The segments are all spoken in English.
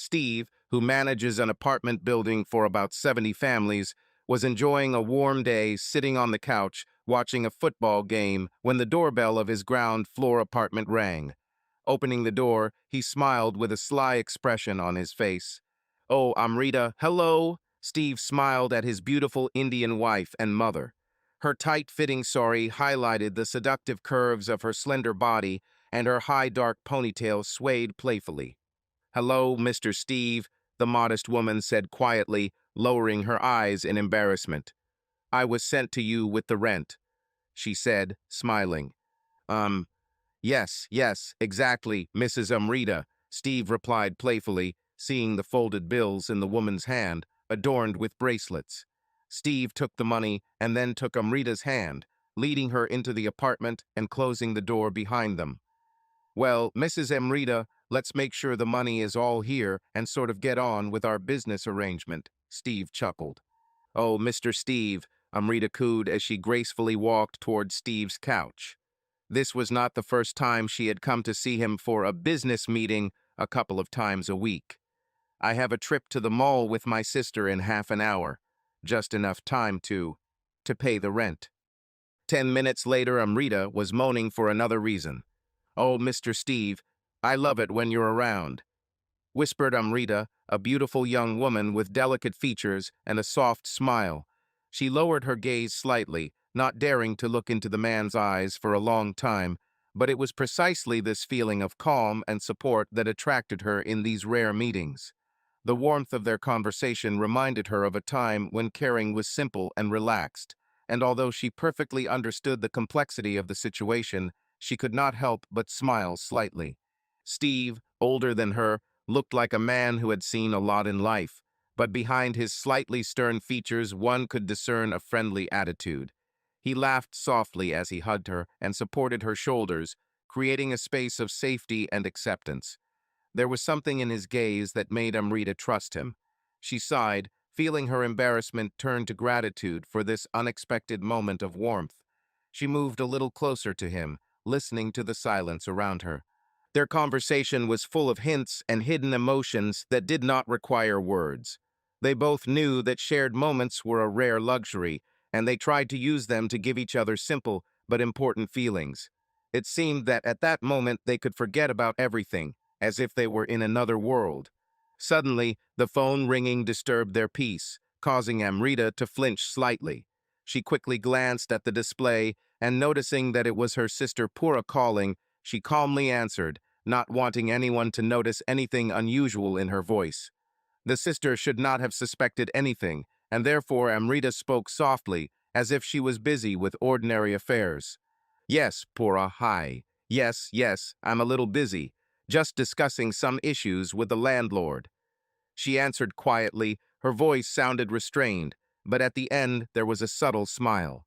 Steve, who manages an apartment building for about 70 families, was enjoying a warm day sitting on the couch watching a football game when the doorbell of his ground floor apartment rang. Opening the door, he smiled with a sly expression on his face. "Oh, Amrita, hello!" Steve smiled at his beautiful Indian wife and mother. Her tight-fitting sari highlighted the seductive curves of her slender body, and her high dark ponytail swayed playfully. "Hello, Mr. Steve," the modest woman said quietly, lowering her eyes in embarrassment. "I was sent to you with the rent," she said, smiling. Um, yes, exactly, Mrs. Amrita," Steve replied playfully, seeing the folded bills in the woman's hand, adorned with bracelets. Steve took the money and then took Amrita's hand, leading her into the apartment and closing the door behind them. "Well, Mrs. Amrita, let's make sure the money is all here and sort of get on with our business arrangement," Steve chuckled. "Oh, Mr. Steve," Amrita cooed as she gracefully walked toward Steve's couch. This was not the first time she had come to see him for a business meeting a couple of times a week. "I have a trip to the mall with my sister in half an hour. Just enough time to pay the rent." 10 minutes later, Amrita was moaning for another reason. "Oh, Mr. Steve, I love it when you're around," whispered Amrita, a beautiful young woman with delicate features and a soft smile. She lowered her gaze slightly, not daring to look into the man's eyes for a long time, but it was precisely this feeling of calm and support that attracted her in these rare meetings. The warmth of their conversation reminded her of a time when caring was simple and relaxed, and although she perfectly understood the complexity of the situation, she could not help but smile slightly. Steve, older than her, looked like a man who had seen a lot in life, but behind his slightly stern features one could discern a friendly attitude. He laughed softly as he hugged her and supported her shoulders, creating a space of safety and acceptance. There was something in his gaze that made Amrita trust him. She sighed, feeling her embarrassment turn to gratitude for this unexpected moment of warmth. She moved a little closer to him, listening to the silence around her. Their conversation was full of hints and hidden emotions that did not require words. They both knew that shared moments were a rare luxury, and they tried to use them to give each other simple but important feelings. It seemed that at that moment they could forget about everything, as if they were in another world. Suddenly, the phone ringing disturbed their peace, causing Amrita to flinch slightly. She quickly glanced at the display, and noticing that it was her sister Pura calling, she calmly answered, not wanting anyone to notice anything unusual in her voice. The sister should not have suspected anything, and therefore Amrita spoke softly, as if she was busy with ordinary affairs. "Yes, Pura, hi. Yes, I'm a little busy, just discussing some issues with the landlord." She answered quietly, her voice sounded restrained, but at the end there was a subtle smile.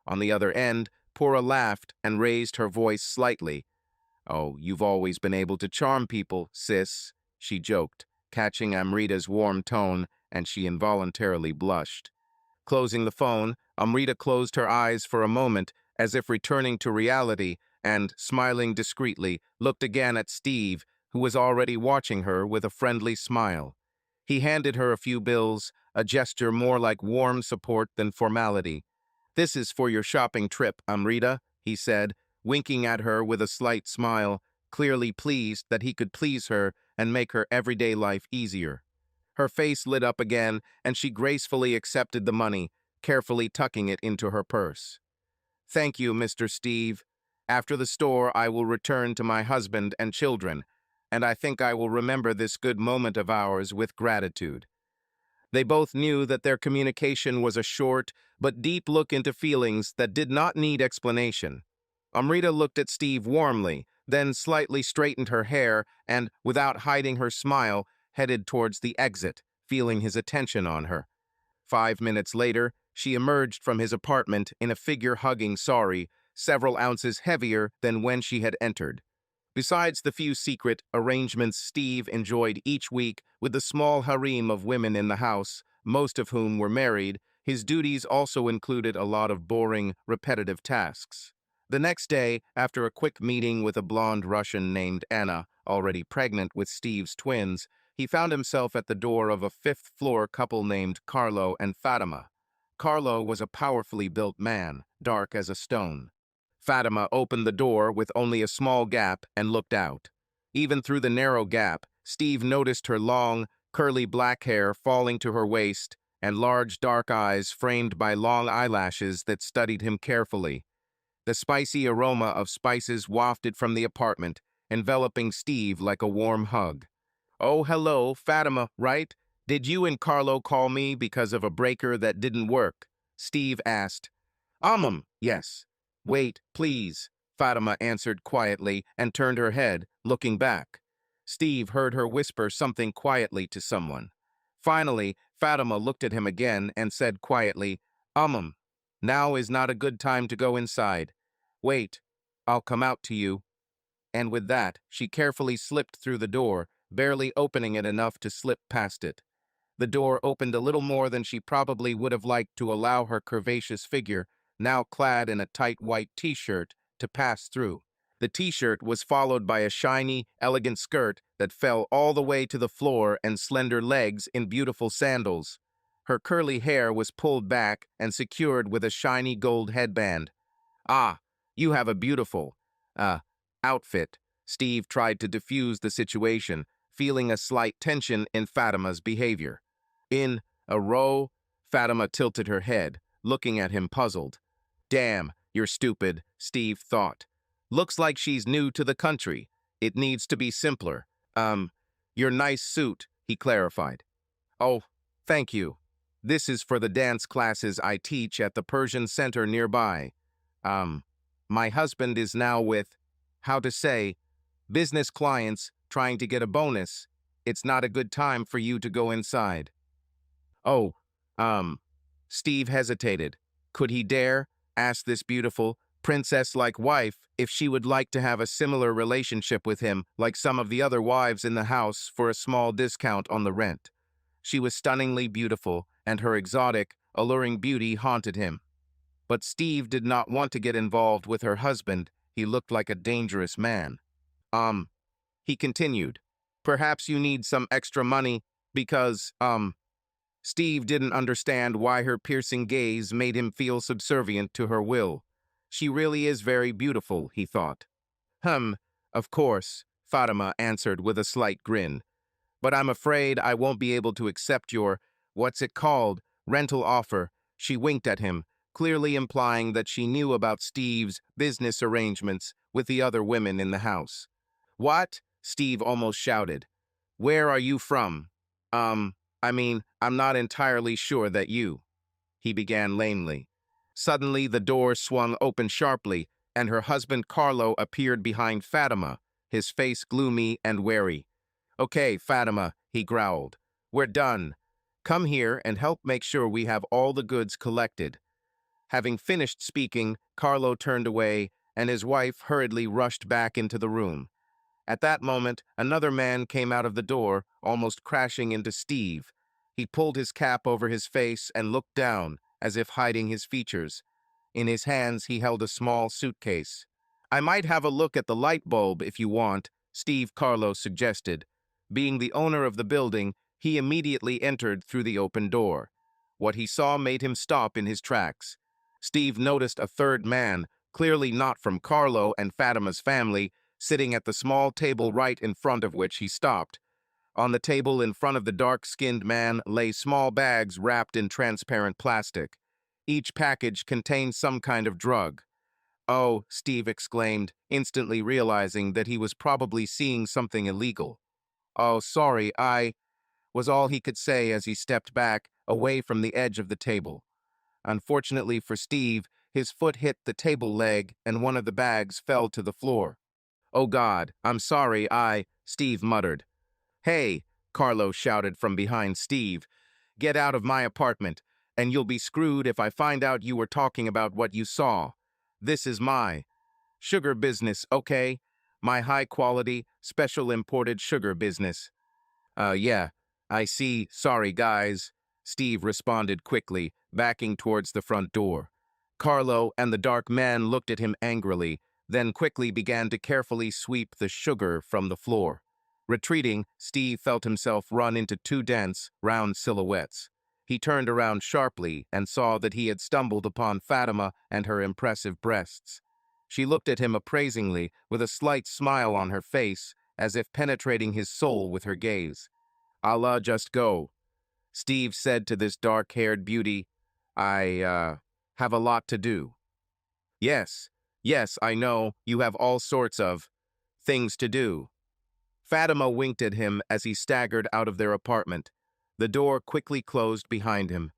On the other end, Pura laughed and raised her voice slightly. "Oh, you've always been able to charm people, sis," she joked, catching Amrita's warm tone, and she involuntarily blushed. Closing the phone, Amrita closed her eyes for a moment, as if returning to reality, and, smiling discreetly, looked again at Steve, who was already watching her with a friendly smile. He handed her a few bills, a gesture more like warm support than formality. "This is for your shopping trip, Amrita," he said, winking at her with a slight smile, clearly pleased that he could please her and make her everyday life easier. Her face lit up again, and she gracefully accepted the money, carefully tucking it into her purse. "Thank you, Mr. Steve. After the store, I will return to my husband and children, and I think I will remember this good moment of ours with gratitude." They both knew that their communication was a short but deep look into feelings that did not need explanation. Amrita looked at Steve warmly, then slightly straightened her hair and, without hiding her smile, headed towards the exit, feeling his attention on her. 5 minutes later, she emerged from his apartment in a figure-hugging sari, several ounces heavier than when she had entered. Besides the few secret arrangements Steve enjoyed each week with the small harem of women in the house, most of whom were married, his duties also included a lot of boring, repetitive tasks. The next day, after a quick meeting with a blonde Russian named Anna, already pregnant with Steve's twins, he found himself at the door of a fifth-floor couple named Carlo and Fatima. Carlo was a powerfully built man, dark as a stone. Fatima opened the door with only a small gap and looked out. Even through the narrow gap, Steve noticed her long, curly black hair falling to her waist and large dark eyes framed by long eyelashes that studied him carefully. The spicy aroma of spices wafted from the apartment, enveloping Steve like a warm hug. "Oh, hello, Fatima, right? Did you and Carlo call me because of a breaker that didn't work?" Steve asked. Yes. Wait, please, Fatima answered quietly and turned her head, looking back. Steve heard her whisper something quietly to someone. Finally, Fatima looked at him again and said quietly, now is not a good time to go inside. Wait, I'll come out to you. And with that, she carefully slipped through the door, barely opening it enough to slip past it. The door opened a little more than she probably would have liked to allow her curvaceous figure, now clad in a tight white t-shirt, to pass through. The t-shirt was followed by a shiny, elegant skirt that fell all the way to the floor and slender legs in beautiful sandals. Her curly hair was pulled back and secured with a shiny gold headband. "Ah, you have a beautiful, uh, outfit." Steve tried to diffuse the situation, feeling a slight tension in Fatima's behavior. "In a row?" Fatima tilted her head, looking at him puzzled. "Damn, you're stupid," Steve thought. "Looks like she's new to the country. It needs to be simpler. Your nice suit," he clarified. "Oh, thank you. This is for the dance classes I teach at the Persian Center nearby. My husband is now with, how to say, business clients trying to get a bonus. It's not a good time for you to go inside." "Oh, Steve hesitated. Could he dare ask this beautiful, princess-like wife if she would like to have a similar relationship with him like some of the other wives in the house for a small discount on the rent? She was stunningly beautiful, and her exotic, alluring beauty haunted him. But Steve did not want to get involved with her husband. He looked like a dangerous man. He continued, "Perhaps you need some extra money because, Steve didn't understand why her piercing gaze made him feel subservient to her will. She really is very beautiful, he thought. Of course, Fatima answered with a slight grin. But I'm afraid I won't be able to accept your, what's it called, rental offer." She winked at him, clearly implying that she knew about Steve's business arrangements with the other women in the house. "What?" Steve almost shouted. "Where are you from?" I'm not entirely sure that you," he began lamely. Suddenly, the door swung open sharply, and her husband Carlo appeared behind Fatima, his face gloomy and wary. "Okay, Fatima," he growled. "We're done. Come here and help make sure we have all the goods collected." Having finished speaking, Carlo turned away, and his wife hurriedly rushed back into the room. At that moment, another man came out of the door, almost crashing into Steve. He pulled his cap over his face and looked down, as if hiding his features. In his hands, he held a small suitcase. "I might have a look at the light bulb if you want," Steve Carlo suggested. Being the owner of the building, he immediately entered through the open door. What he saw made him stop in his tracks. Steve noticed a third man, clearly not from Carlo and Fatima's family, sitting at the small table right in front of which he stopped. On the table in front of the dark-skinned man lay small bags wrapped in transparent plastic. Each package contained some kind of drug. "Oh," Steve exclaimed, instantly realizing that he was probably seeing something illegal. "Oh, sorry, was all he could say as he stepped back, away from the edge of the table. Unfortunately for Steve, his foot hit the table leg and one of the bags fell to the floor. "Oh God, I'm sorry, Steve muttered. "Hey," Carlo shouted from behind Steve, "get out of my apartment, and you'll be screwed if I find out you were talking about what you saw. This is my sugar business, okay? My high-quality, special imported sugar business." Yeah, I see. Sorry, guys," Steve responded quickly, backing towards the front door. Carlo and the dark man looked at him angrily, then quickly began to carefully sweep the sugar from the floor. Retreating, Steve felt himself run into two dense, round silhouettes. He turned around sharply and saw that he had stumbled upon Fatima and her impressive breasts. She looked at him appraisingly, with a slight smile on her face, as if penetrating his soul with her gaze. "Allah, just go." Steve said to this dark-haired beauty. I have a lot to do." "Yes, yes, I know, you have all sorts of things to do." Fatima winked at him as he staggered out of their apartment. The door quickly closed behind him.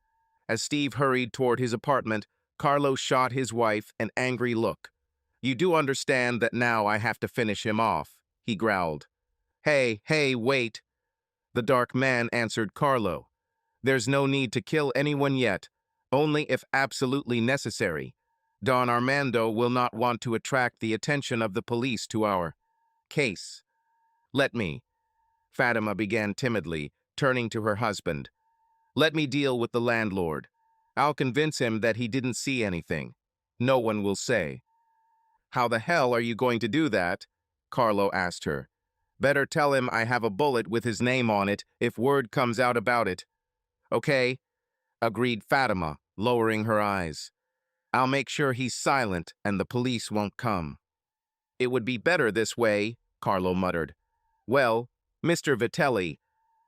As Steve hurried toward his apartment, Carlo shot his wife an angry look. "You do understand that now I have to finish him off," he growled. Hey, wait," the dark man answered Carlo. "There's no need to kill anyone yet, only if absolutely necessary. Don Armando will not want to attract the attention of the police to our case." "Let me," Fatima began timidly, turning to her husband. "Let me deal with the landlord. I'll convince him that he didn't see anything. No one will say." "How the hell are you going to do that?" Carlo asked her. "Better tell him I have a bullet with his name on it if word comes out about it." "Okay," agreed Fatima, lowering her eyes. "I'll make sure he's silent and the police won't come." "It would be better this way," Carlo muttered. "Well, Mr. Vitelli,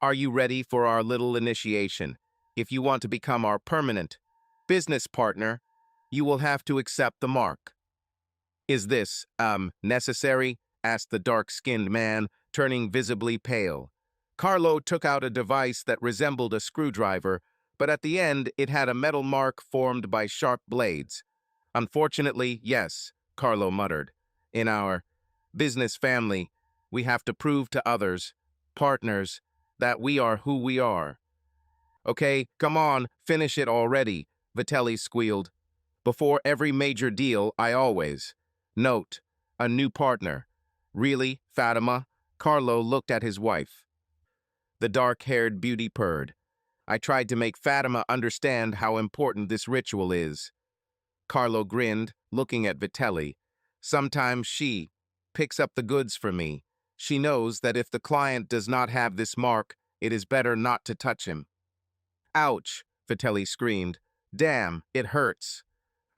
are you ready for our little initiation? If you want to become our permanent business partner, you will have to accept the mark." "Is this, necessary?" asked the dark-skinned man, turning visibly pale. Carlo took out a device that resembled a screwdriver, but at the end it had a metal mark formed by sharp blades. "Unfortunately, yes," Carlo muttered. "In our business family, we have to prove to others, partners, that we are who we are." "Okay, come on, finish it already," Vitelli squealed. "Before every major deal, I always note a new partner." "Really, Fatima?" Carlo looked at his wife. The dark-haired beauty purred. "I tried to make Fatima understand how important this ritual is." Carlo grinned, looking at Vitelli. "Sometimes she picks up the goods for me. She knows that if the client does not have this mark, it is better not to touch him." "Ouch," Vitelli screamed. "Damn, it hurts."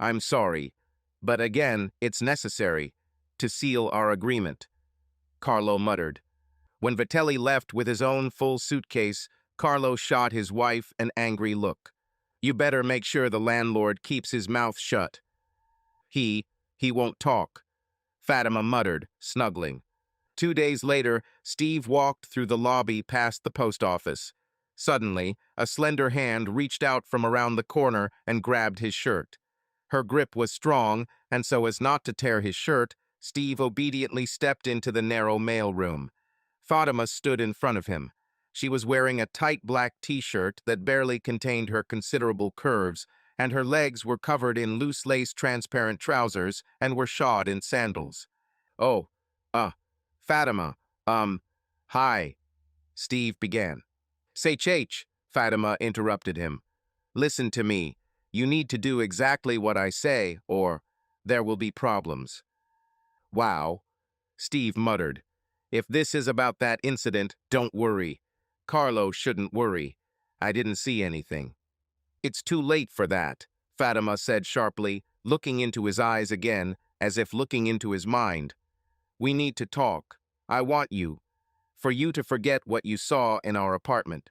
"I'm sorry, but again, it's necessary to seal our agreement," Carlo muttered. When Vitelli left with his own full suitcase, Carlo shot his wife an angry look. "You better make sure the landlord keeps his mouth shut." He won't talk," Fatima muttered, snuggling. 2 days later, Steve walked through the lobby past the post office. Suddenly, a slender hand reached out from around the corner and grabbed his shirt. Her grip was strong, and so as not to tear his shirt, Steve obediently stepped into the narrow mailroom. Fatima stood in front of him. She was wearing a tight black t-shirt that barely contained her considerable curves, and her legs were covered in loose-lace transparent trousers and were shod in sandals. "Oh, Fatima, hi," Steve began. "CH.8-9," Fatima interrupted him. "Listen to me. You need to do exactly what I say, or there will be problems." "Wow," Steve muttered. "If this is about that incident, don't worry. Carlo shouldn't worry. I didn't see anything." "It's too late for that," Fatima said sharply, looking into his eyes again, as if looking into his mind. "We need to talk. I want for you to forget what you saw in our apartment."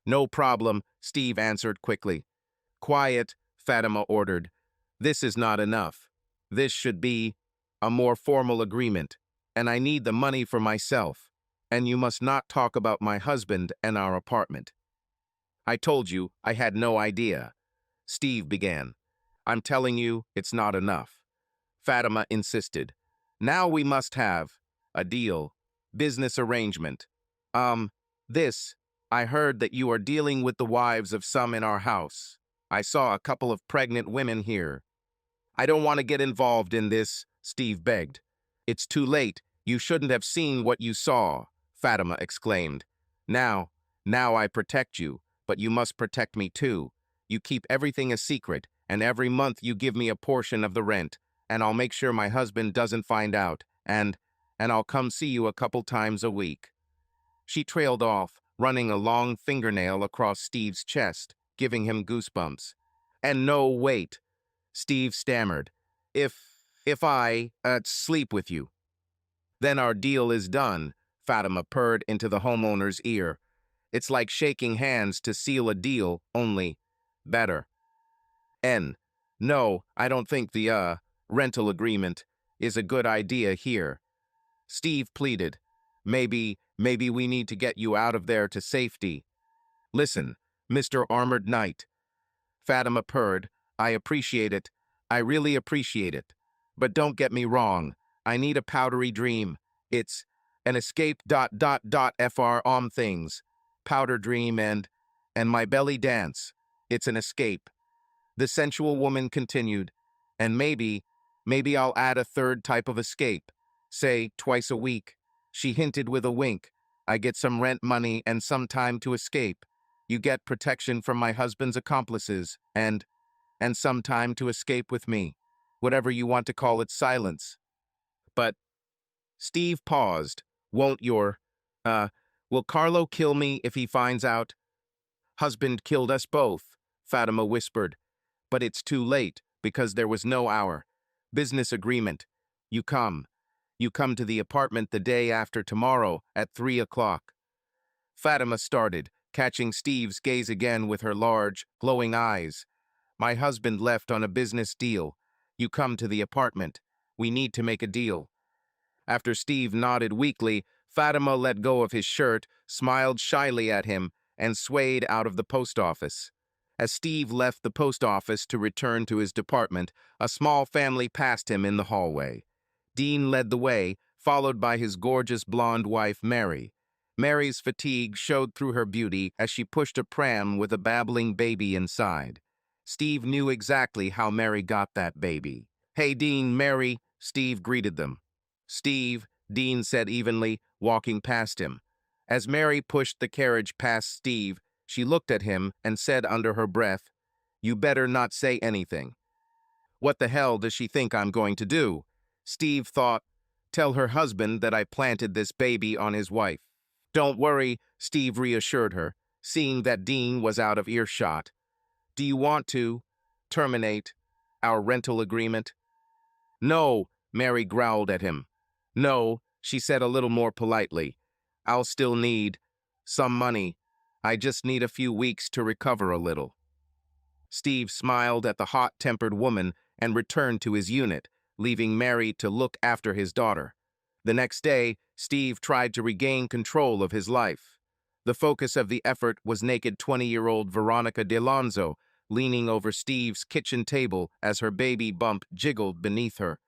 "No problem," Steve answered quickly. "Quiet," Fatima ordered. "This is not enough. This should be a more formal agreement, and I need the money for myself, and you must not talk about my husband and our apartment." "I told you I had no idea," Steve began. "I'm telling you it's not enough," Fatima insisted. "Now we must have a deal, business arrangement. I heard that you are dealing with the wives of some in our house. I saw a couple of pregnant women here." "I don't want to get involved in this," Steve begged. "It's too late. You shouldn't have seen what you saw," Fatima exclaimed. Now I protect you, but you must protect me too. You keep everything a secret, and every month you give me a portion of the rent, and I'll make sure my husband doesn't find out, and I'll come see you a couple times a week." She trailed off, running a long fingernail across Steve's chest, giving him goosebumps. And no, wait, Steve stammered. If I, sleep with you, then our deal is done, Fatima purred into the homeowner's ear. It's like shaking hands to seal a deal, only better. N. No, I don't think the, rental agreement is a good idea here. Steve pleaded. Maybe we need to get you out of there to safety. Listen, Mr. Armored Knight. Fatima purred. I appreciate it. I really appreciate it. But don't get me wrong. I need a powdery dream. It's an escape fr things. Powder dream and my belly dance. It's an escape. The sensual woman continued. And maybe I'll add a third type of escape. Say, twice a week. She hinted with a wink. I get some rent money and some time to escape. You get protection from my husband's accomplices, and some time to escape with me. Whatever you want to call it, silence. But Steve paused. Won't your, will Carlo kill me if he finds out? Husband killed us both, Fatima whispered. But it's too late, because there was no hour. Business agreement. You come. You come to the apartment the day after tomorrow at 3 o'clock. Fatima started, catching Steve's gaze again with her large, glowing eyes. My husband left on a business deal. You come to the apartment. We need to make a deal. After Steve nodded weakly, Fatima let go of his shirt, smiled shyly at him, and swayed out of the post office. As Steve left the post office to return to his department, a small family passed him in the hallway. Dean led the way, followed by his gorgeous blonde wife, Mary. Mary's fatigue showed through her beauty as she pushed a pram with a babbling baby inside. Steve knew exactly how Mary got that baby. Hey, Dean, Mary, Steve greeted them. Steve, Dean said evenly, walking past him. As Mary pushed the carriage past Steve, she looked at him and said under her breath, You better not say anything. What the hell does she think I'm going to do? Steve thought, Tell her husband that I planted this baby on his wife. Don't worry, Steve reassured her, seeing that Dean was out of earshot. Do you want to terminate our rental agreement? No, Mary growled at him. No, she said a little more politely. I'll still need some money. I just need a few weeks to recover a little. Steve smiled at the hot-tempered woman and returned to his unit, leaving Mary to look after his daughter. The next day, Steve tried to regain control of his life. The focus of the effort was naked 20-year-old Veronica DeLonzo, leaning over Steve's kitchen table as her baby bump jiggled beneath her.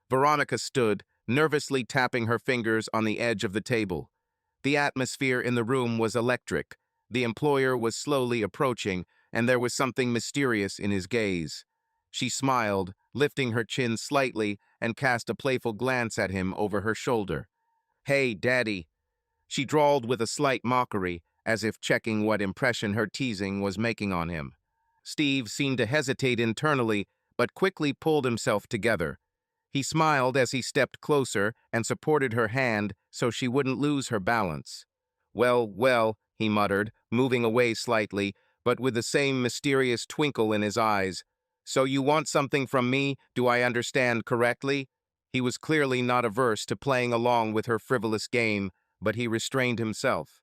Veronica stood, nervously tapping her fingers on the edge of the table. The atmosphere in the room was electric. The employer was slowly approaching, and there was something mysterious in his gaze. She smiled, lifting her chin slightly, and cast a playful glance at him over her shoulder. Hey, Daddy, she drawled with a slight mockery, as if checking what impression her teasing was making on him. Steve seemed to hesitate internally, but quickly pulled himself together. He smiled as he stepped closer and supported her hand so she wouldn't lose her balance. Well, he muttered, moving away slightly, but with the same mysterious twinkle in his eyes. So you want something from me, do I understand correctly? He was clearly not averse to playing along with her frivolous game, but he restrained himself.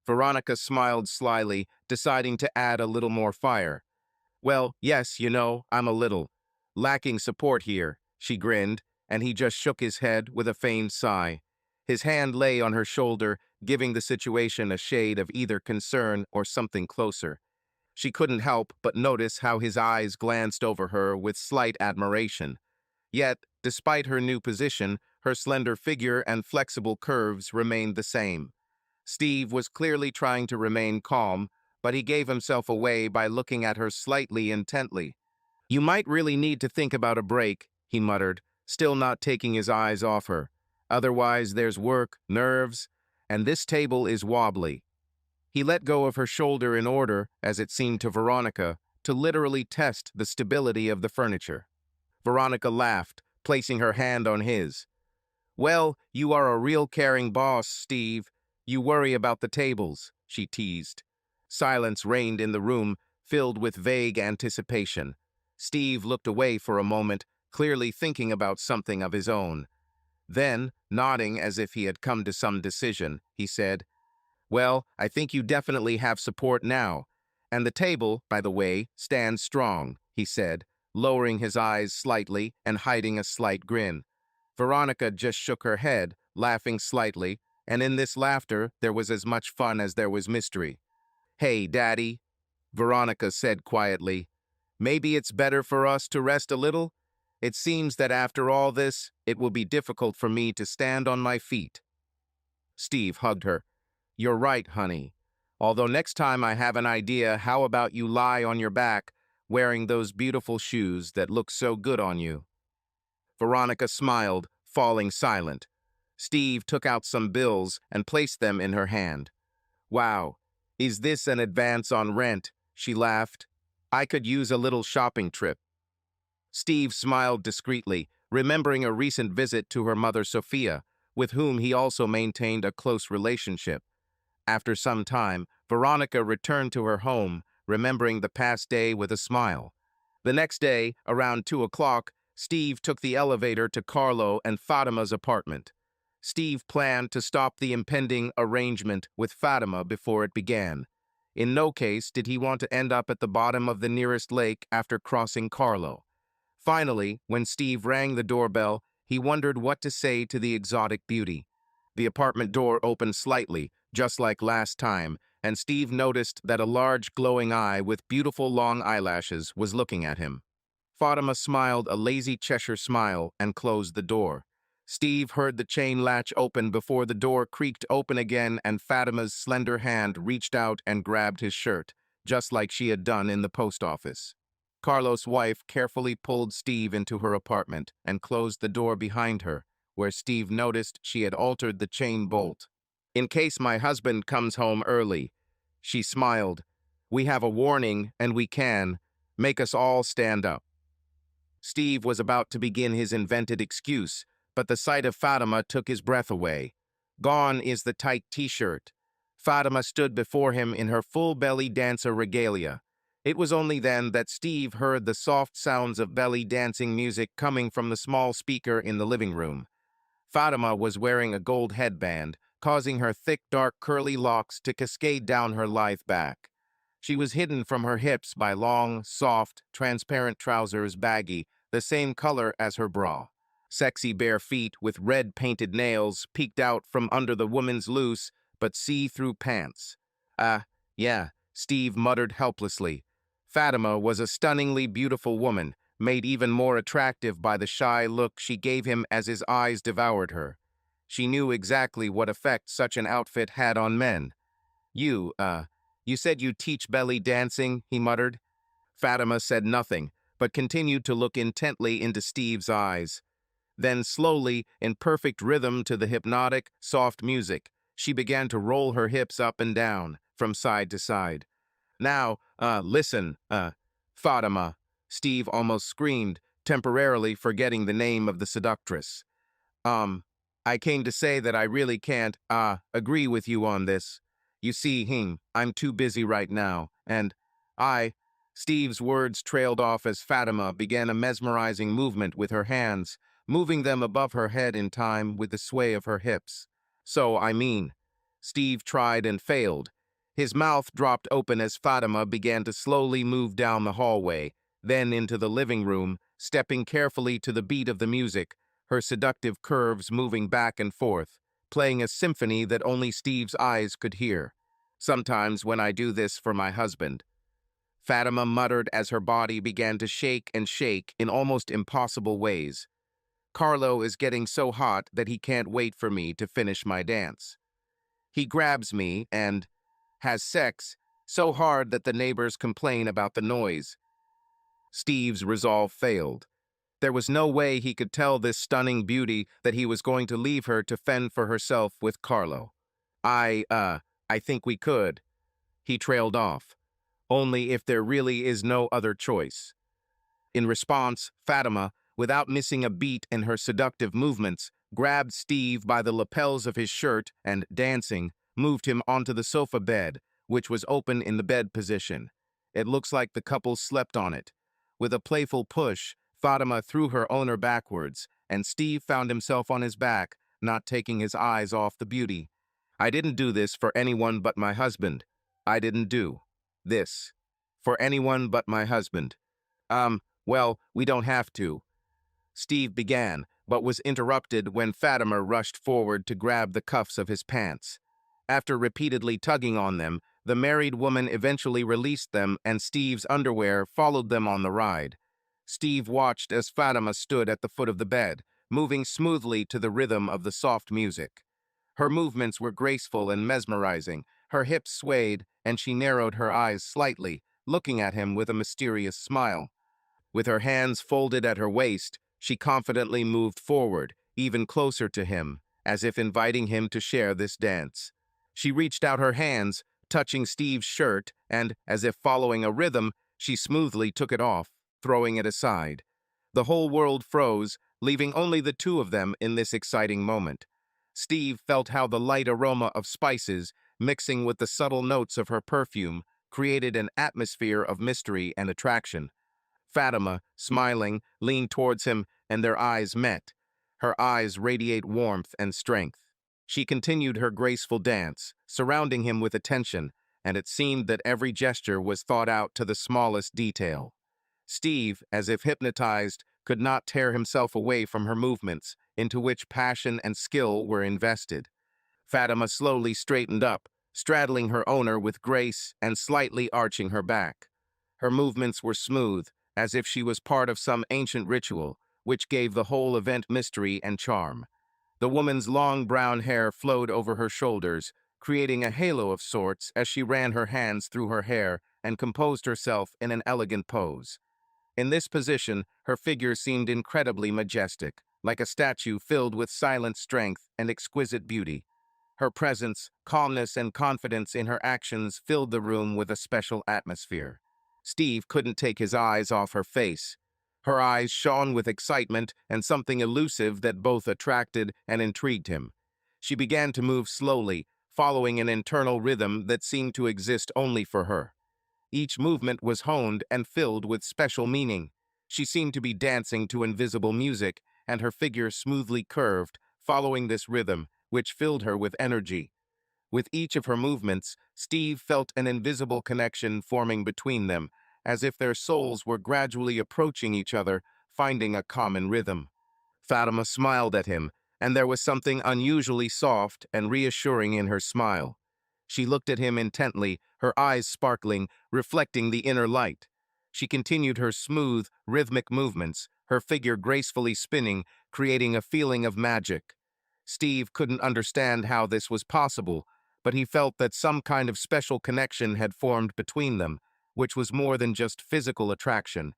Veronica smiled slyly, deciding to add a little more fire. Well, yes, I'm a little lacking support here, she grinned, and he just shook his head with a feigned sigh. His hand lay on her shoulder, giving the situation a shade of either concern or something closer. She couldn't help but notice how his eyes glanced over her with slight admiration. Yet, despite her new position, her slender figure and flexible curves remained the same. Steve was clearly trying to remain calm, but he gave himself away by looking at her slightly intently. You might really need to think about a break, he muttered, still not taking his eyes off her. Otherwise, there's work, nerves, and this table is wobbly. He let go of her shoulder in order, as it seemed to Veronica, to literally test the stability of the furniture. Veronica laughed, placing her hand on his. Well, you are a real caring boss, Steve. You worry about the tables, she teased. Silence reigned in the room, filled with vague anticipation. Steve looked away for a moment, clearly thinking about something of his own. Then, nodding as if he had come to some decision, he said, "Well, I think you definitely have support now. And the table, by the way, stands strong," he said, lowering his eyes slightly and hiding a slight grin. Veronica just shook her head, laughing slightly, and in this laughter there was as much fun as there was mystery. "Hey, Daddy," Veronica said quietly, "maybe it's better for us to rest a little? It seems that after all this, it will be difficult for me to stand on my feet." Steve hugged her. "You're right, honey. Although next time I have an idea, how about you lie on your back, wearing those beautiful shoes that look so good on you?" Veronica smiled, falling silent. Steve took out some bills and placed them in her hand. "Wow, is this an advance on rent?" she laughed. "I could use a little shopping trip." Steve smiled discreetly, remembering a recent visit to her mother Sophia, with whom he also maintained a close relationship. After some time, Veronica returned to her home, remembering the past day with a smile. The next day, around 2 o'clock, Steve took the elevator to Carlo and Fatima's apartment. Steve planned to stop the impending arrangement with Fatima before it began. In no case did he want to end up at the bottom of the nearest lake after crossing Carlo. Finally, when Steve rang the doorbell, he wondered what to say to the exotic beauty. The apartment door opened slightly, just like last time, and Steve noticed that a large glowing eye with beautiful long eyelashes was looking at him. Fatima smiled a lazy Cheshire smile and closed the door. Steve heard the chain latch open before the door creaked open again and Fatima's slender hand reached out and grabbed his shirt, just like she had done in the post office. Carlos' wife carefully pulled Steve into her apartment and closed the door behind her, where Steve noticed she had altered the chain bolt. "In case my husband comes home early," she smiled. "We have a warning, and we can make us all stand up." Steve was about to begin his invented excuse, but the sight of Fatima took his breath away. Gone is the tight t-shirt. Fatima stood before him in her full belly dancer regalia. It was only then that Steve heard the soft sounds of belly dancing music coming from the small speaker in the living room. Fatima was wearing a gold headband, causing her thick, dark, curly locks to cascade down her lithe back. She was hidden from her hips by long, soft, transparent trousers, baggy, the same color as her bra. Sexy bare feet with red painted nails peeked out from under the woman's loose but see-through pants. Yeah, Steve muttered helplessly. Fatima was a stunningly beautiful woman, made even more attractive by the shy look she gave him as his eyes devoured her. She knew exactly what effect such an outfit had on men. You said you teach belly dancing," he muttered. Fatima said nothing, but continued to look intently into Steve's eyes. Then slowly, in perfect rhythm to the hypnotic, soft music, she began to roll her hips up and down, from side to side. "Now, listen, Fatima," Steve almost screamed, temporarily forgetting the name of the seductress. Um, I came to say that I really can't, agree with you on this. You see, I'm too busy right now, and I..." Steve's words trailed off as Fatima began a mesmerizing movement with her hands, moving them above her head in time with the sway of her hips. Steve tried and failed. His mouth dropped open as Fatima began to slowly move down the hallway, then into the living room, stepping carefully to the beat of the music, her seductive curves moving back and forth, playing a symphony that only Steve's eyes could hear. "Sometimes when I do this for my husband," Fatima muttered as her body began to shake and shake in almost impossible ways. "Carlo is getting so hot that he can't wait for me to finish my dance. He grabs me and has sex so hard that the neighbors complain about the noise." Steve's resolve failed. There was no way he could tell this stunning beauty that he was going to leave her to fend for herself with Carlo. I think we could," he trailed off. "Only if there really is no other choice." In response, Fatima, without missing a beat in her seductive movements, grabbed Steve by the lapels of his shirt and, dancing, moved him onto the sofa bed, which was open in the bed position. It looks like the couple slept on it. With a playful push, Fatima threw her owner backwards, and Steve found himself on his back, not taking his eyes off the beauty. I didn't do this for anyone but my husband. I didn't do this for anyone but my husband. Well, we don't have to. Steve began, but was interrupted when Fatima rushed forward to grab the cuffs of his pants. After repeatedly tugging on them, the married woman eventually released them and Steve's underwear followed them on the ride. Steve watched as Fatima stood at the foot of the bed, moving smoothly to the rhythm of the soft music. Her movements were graceful and mesmerizing. Her hips swayed, and she narrowed her eyes slightly, looking at him with a mysterious smile. With her hands folded at her waist, she confidently moved forward, even closer to him, as if inviting him to share this dance. She reached out her hands, touching Steve's shirt, and, as if following a rhythm, she smoothly took it off, throwing it aside. The whole world froze, leaving only the two of them in this exciting moment. Steve felt how the light aroma of spices, mixing with the subtle notes of her perfume, created an atmosphere of mystery and attraction. Fatima, smiling, leaned towards him, and their eyes met. Her eyes radiate warmth and strength. She continued her graceful dance, surrounding him with attention, and it seemed that every gesture was thought out to the smallest detail. Steve, as if hypnotized, could not tear himself away from her movements, into which passion and skill were invested. Fatima slowly straightened up, straddling her owner with grace and slightly arching her back. Her movements were smooth, as if she was part of some ancient ritual, which gave the whole event mystery and charm. The woman's long brown hair flowed over her shoulders, creating a halo of sorts as she ran her hands through her hair and composed herself in an elegant pose. In this position, her figure seemed incredibly majestic, like a statue filled with silent strength and exquisite beauty. Her presence, calmness, and confidence in her actions filled the room with a special atmosphere. Steve couldn't take his eyes off her face. Her eyes shone with excitement and something elusive that both attracted and intrigued him. She began to move slowly, following an internal rhythm that seemed to exist only for her. Each movement was honed and filled with special meaning. She seemed to be dancing to invisible music, and her figure smoothly curved, following this rhythm, which filled her with energy. With each of her movements, Steve felt an invisible connection forming between them, as if their souls were gradually approaching each other, finding a common rhythm. Fatima smiled at him, and there was something unusually soft and reassuring in her smile. She looked at him intently, her eyes sparkling, reflecting the inner light. She continued her smooth, rhythmic movements, her figure gracefully spinning, creating a feeling of magic. Steve couldn't understand how this was possible, but he felt that some kind of special connection had formed between them, which was more than just physical attraction.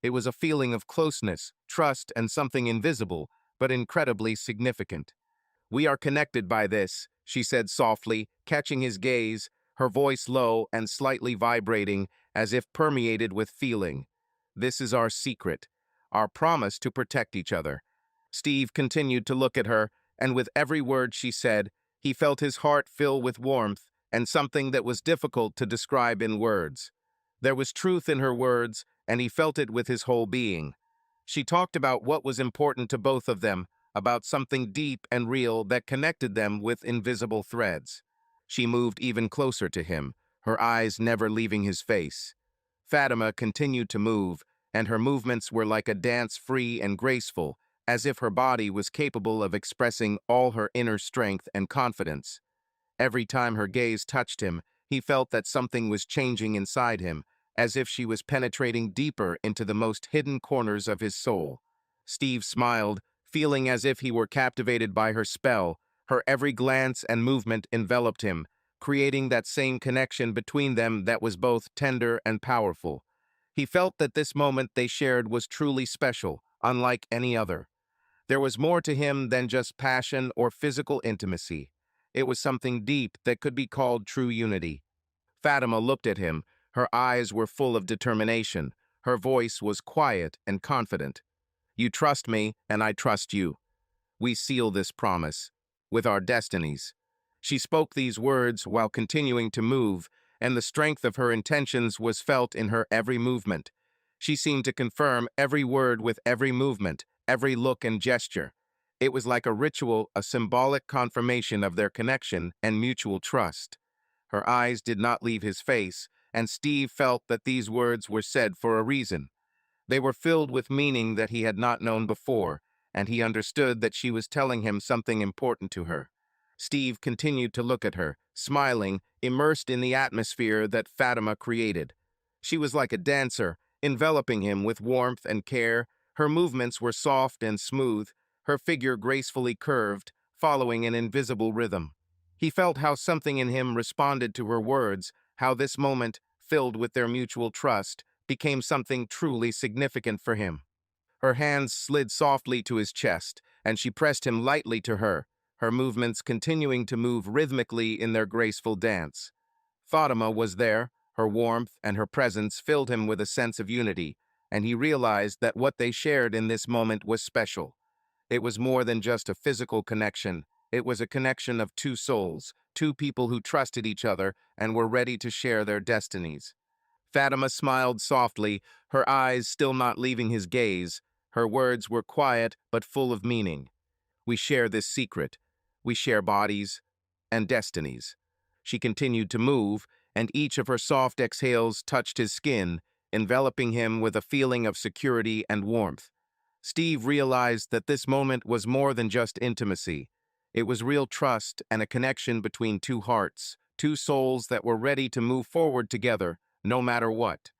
It was a feeling of closeness, trust, and something invisible, but incredibly significant. "We are connected by this," she said softly, catching his gaze, her voice low and slightly vibrating, as if permeated with feeling. "This is our secret, our promise to protect each other." Steve continued to look at her, and with every word she said, he felt his heart fill with warmth and something that was difficult to describe in words. There was truth in her words, and he felt it with his whole being. She talked about what was important to both of them, about something deep and real that connected them with invisible threads. She moved even closer to him, her eyes never leaving his face. Fatima continued to move, and her movements were like a dance free and graceful, as if her body was capable of expressing all her inner strength and confidence. Every time her gaze touched him, he felt that something was changing inside him, as if she was penetrating deeper into the most hidden corners of his soul. Steve smiled, feeling as if he were captivated by her spell. Her every glance and movement enveloped him, creating that same connection between them that was both tender and powerful. He felt that this moment they shared was truly special, unlike any other. There was more to him than just passion or physical intimacy. It was something deep that could be called true unity. Fatima looked at him. Her eyes were full of determination. Her voice was quiet and confident. "You trust me, and I trust you. We seal this promise with our destinies." She spoke these words while continuing to move, and the strength of her intentions was felt in her every movement. She seemed to confirm every word with every movement, every look and gesture. It was like a ritual, a symbolic confirmation of their connection and mutual trust. Her eyes did not leave his face, and Steve felt that these words were said for a reason. They were filled with meaning that he had not known before, and he understood that she was telling him something important to her. Steve continued to look at her, smiling, immersed in the atmosphere that Fatima created. She was like a dancer, enveloping him with warmth and care. Her movements were soft and smooth, her figure gracefully curved, following an invisible rhythm. He felt how something in him responded to her words, how this moment, filled with their mutual trust, became something truly significant for him. Her hands slid softly to his chest, and she pressed him lightly to her movements continuing to move rhythmically in their graceful dance. Fatima was there, her warmth and her presence filled him with a sense of unity, and he realized that what they shared in this moment was special. It was more than just a physical connection. It was a connection of two souls, two people who trusted each other and were ready to share their destinies. Fatima smiled softly, her eyes still not leaving his gaze. Her words were quiet but full of meaning. We share this secret. We share bodies and destinies. She continued to move, and each of her soft exhales touched his skin, enveloping him with a feeling of security and warmth. Steve realized that this moment was more than just intimacy. It was real trust and a connection between two hearts, two souls that were ready to move forward together, no matter what.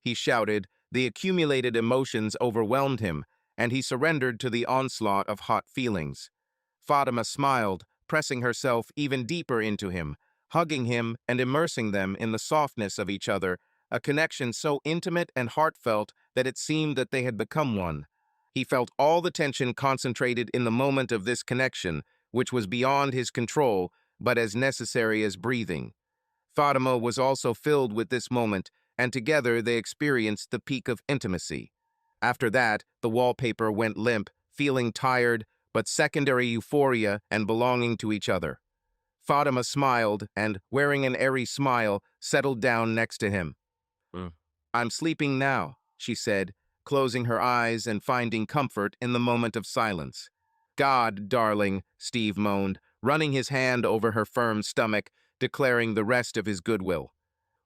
He shouted. The accumulated emotions overwhelmed him, and he surrendered to the onslaught of hot feelings. Fatima smiled, pressing herself even deeper into him, hugging him and immersing them in the softness of each other, a connection so intimate and heartfelt that it seemed that they had become one. He felt all the tension concentrated in the moment of this connection, which was beyond his control, but as necessary as breathing. Fatima was also filled with this moment, and together they experienced the peak of intimacy. After that, the wallpaper went limp, feeling tired, but secondary euphoria and belonging to each other. Fatima smiled and, wearing an airy smile, settled down next to him. I'm sleeping now, she said, closing her eyes and finding comfort in the moment of silence. God, darling, Steve moaned, running his hand over her firm stomach, declaring the rest of his goodwill.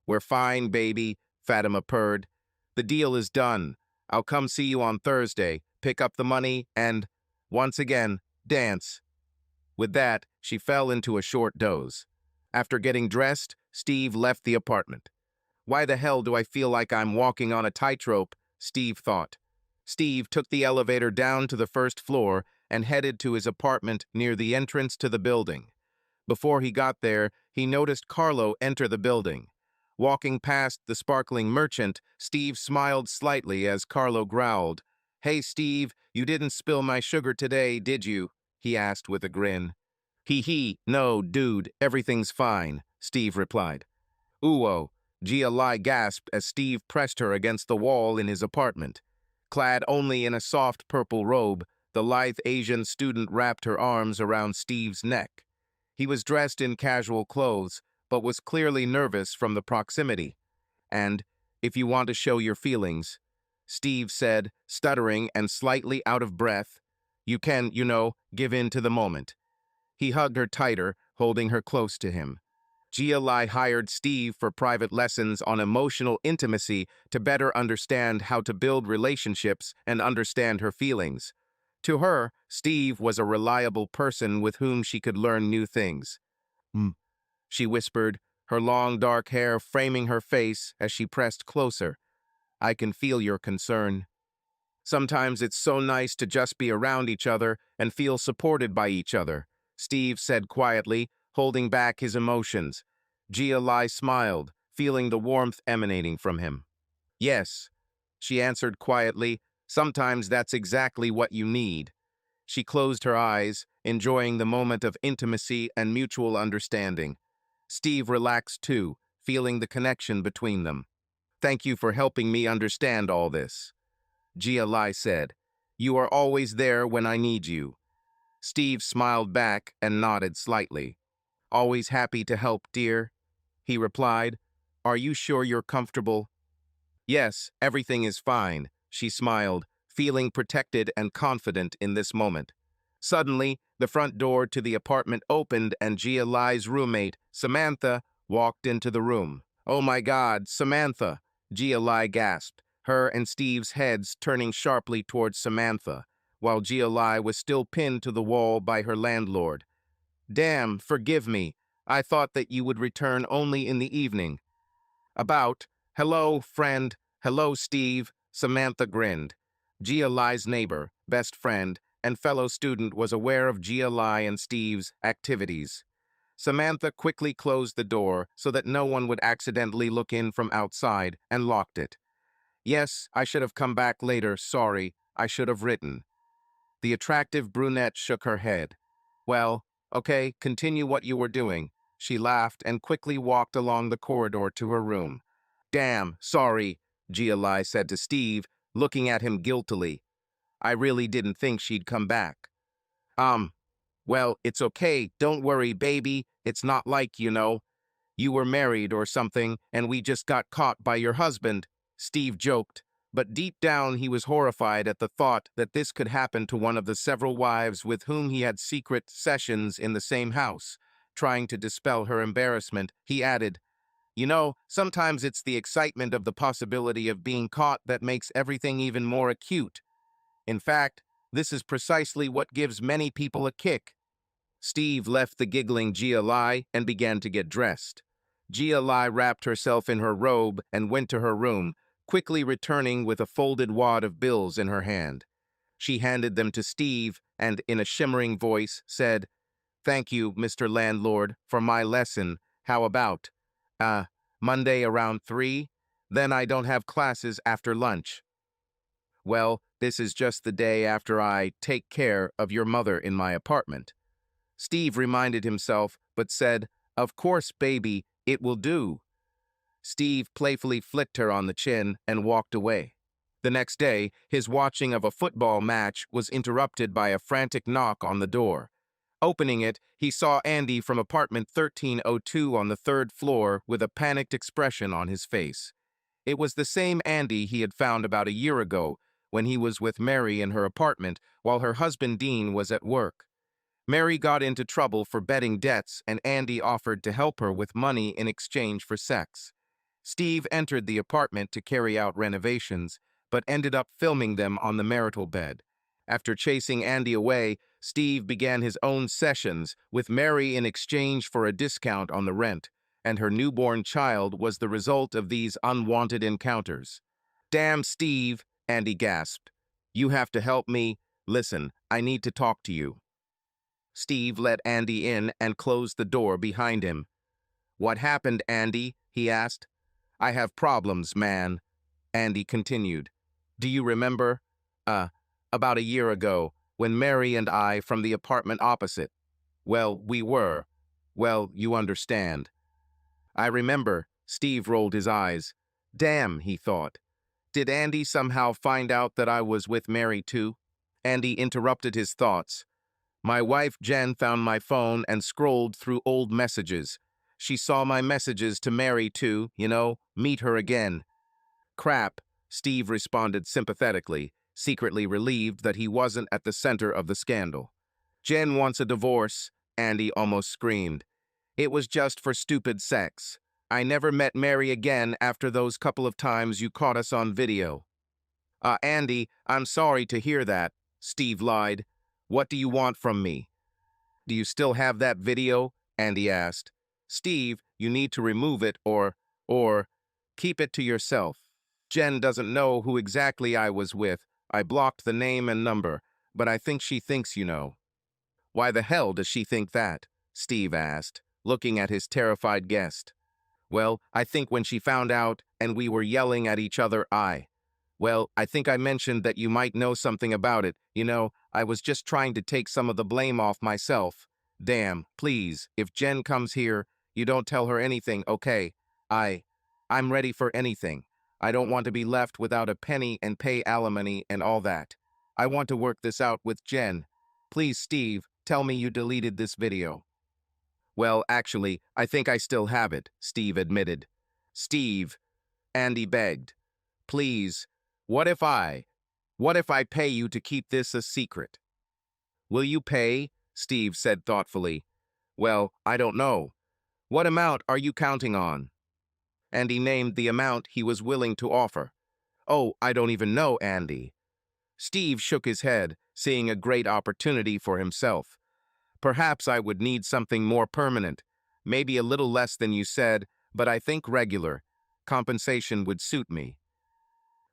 We're fine, baby, Fatima purred. The deal is done. I'll come see you on Thursday, pick up the money, and, once again, dance. With that, she fell into a short doze. After getting dressed, Steve left the apartment. Why the hell do I feel like I'm walking on a tightrope? Steve thought. Steve took the elevator down to the first floor and headed to his apartment near the entrance to the building. Before he got there, he noticed Carlo enter the building. Walking past the sparkling merchant, Steve smiled slightly as Carlo growled. Hey, Steve, you didn't spill my sugar today, did you? He asked with a grin. Hee, no, dude, everything's fine, Steve replied. Ooh, Gia Lai gasped as Steve pressed her against the wall in his apartment. Clad only in a soft purple robe, the lithe Asian student wrapped her arms around Steve's neck. He was dressed in casual clothes, but was clearly nervous from the proximity. And, if you want to show your feelings, Steve said, stuttering and slightly out of breath, you can, give in to the moment. He hugged her tighter, holding her close to him. Gia Lai hired Steve for private lessons on emotional intimacy to better understand how to build relationships and understand her feelings. To her, Steve was a reliable person with whom she could learn new things. She whispered, her long dark hair framing her face as she pressed closer. I can feel your concern. Sometimes it's so nice to just be around each other and feel supported by each other, Steve said quietly, holding back his emotions. Gia Lai smiled, feeling the warmth emanating from him. Yes, she answered quietly, sometimes that's exactly what you need. She closed her eyes, enjoying the moment of intimacy and mutual understanding. Steve relaxed too, feeling the connection between them. Thank you for helping me understand all this, Gia Lai said. You are always there when I need you. Steve smiled back and nodded slightly. "Always happy to help, dear," he replied. "Are you sure you're comfortable?" "Yes, everything is fine," she smiled, feeling protected and confident in this moment. Suddenly, the front door to the apartment opened and Gia Lai's roommate, Samantha, walked into the room. "Oh my God, Samantha!" Gia Lai gasped, her and Steve's heads turning sharply towards Samantha, while Gia Lai was still pinned to the wall by her landlord. "Damn, forgive me. I thought that you would return only in the evening." "About, hello, friend, hello, Steve," Samantha grinned. Gia Lai's neighbor, best friend, and fellow student was aware of Gia Lai and Steve's activities. Samantha quickly closed the door so that no one would accidentally look in from outside and locked it. "Yes, I should have come back later, sorry, I should have written." The attractive brunette shook her head. "Well, okay, continue what you were doing." She laughed and quickly walked along the corridor to her room. "Damn, sorry," Gia Lai said to Steve, looking at him guiltily. "I really didn't think she'd come back." Um, well, it's okay, don't worry, baby. It's not like, you were married or something and we just got caught by your husband," Steve joked. But deep down he was horrified at the thought that this could happen to one of the several wives with whom he had secret sessions in the same house. Trying to dispel her embarrassment, he added, "Sometimes it's the excitement of the possibility of being caught that makes everything even more acute. In fact, this is precisely what gives many people a kick." Steve left the giggling Gia Lai and began to get dressed. Gia Lai wrapped herself in her robe and went to her room, quickly returning with a folded wad of bills in her hand. She handed them to Steve and, in a shimmering voice, said, "Thank you, Mr. Landlord, for my lesson. How about, Monday around 3? Then I don't have classes after lunch." "Well, this is just the day after I take care of your mother in my apartment." Steve reminded himself, but said, "Of course, baby, it will do." Steve playfully flicked her on the chin and walked away. The next day, his watching of a football match was interrupted by a frantic knock on the door. Opening it, he saw Andy from apartment 1302 on the third floor with a panicked expression on his face. It was the same Andy he had found about a year ago when he was with Mary in her apartment while her husband Dean was at work. Mary got into trouble for betting debts and Andy offered to help her with money in exchange for sex. Steve entered the apartment to carry out renovations, but ended up filming them on the marital bed. After chasing Andy away, Steve began his own sessions with Mary in exchange for a discount on the rent, and her newborn child was the result of these unwanted encounters. "Damn, Steve," Andy gasped. "You have to help me. Listen, I need to talk to you." Steve let Andy in and closed the door behind him. "What happened, Andy?" he asked. "I have problems, man," Andy continued. "Do you remember, about a year ago, when Mary and I from the apartment opposite? Well, you understand." "I remember," Steve rolled his eyes. "Damn," he thought. "Did Andy somehow find out that I was with Mary too?" Andy interrupted his thoughts. "My wife Jen found my phone and scrolled through old messages. She saw my messages to Mary too, meet her again." "Crap," Steve responded sympathetically, secretly relieved that he wasn't at the center of the scandal. "Jen wants a divorce," Andy almost screamed. "It was just for stupid sex. I never met Mary again after those couple of times you caught us on video." Andy, I'm sorry to hear that," Steve lied. "What do you want from me?" "Do you still have that video?" Andy asked. "Steve, you need to remove it or keep it to yourself. Jen doesn't know who exactly I was with. I blocked the name and number, but I think she thinks you know." "Why the hell does she think that?" Steve asked, looking at his terrified guest. "Well, I think when she found out and we were yelling at each other, I think I mentioned that you might know something about it. I was just trying to take some of the blame off myself. Damn, please, if Jen comes here, you don't tell her anything, okay? I'm ready for anything. I don't want to be left without a penny and pay alimony and all that. I want to work this out with Jen. Please, Steve, tell me you deleted this video. Well, actually, I think I still have it, Steve admitted. Steve, Andy begged. Please, what if I pay you to keep this a secret? Will you pay? Steve said thoughtfully. Well, I don't know. What amount are you counting on? Andy named the amount he was willing to offer. Oh, I don't even know, Andy. Steve shook his head, seeing a great opportunity for himself. Perhaps I would need something more permanent, maybe a little less than you said, but I think regular. Compensation would suit me.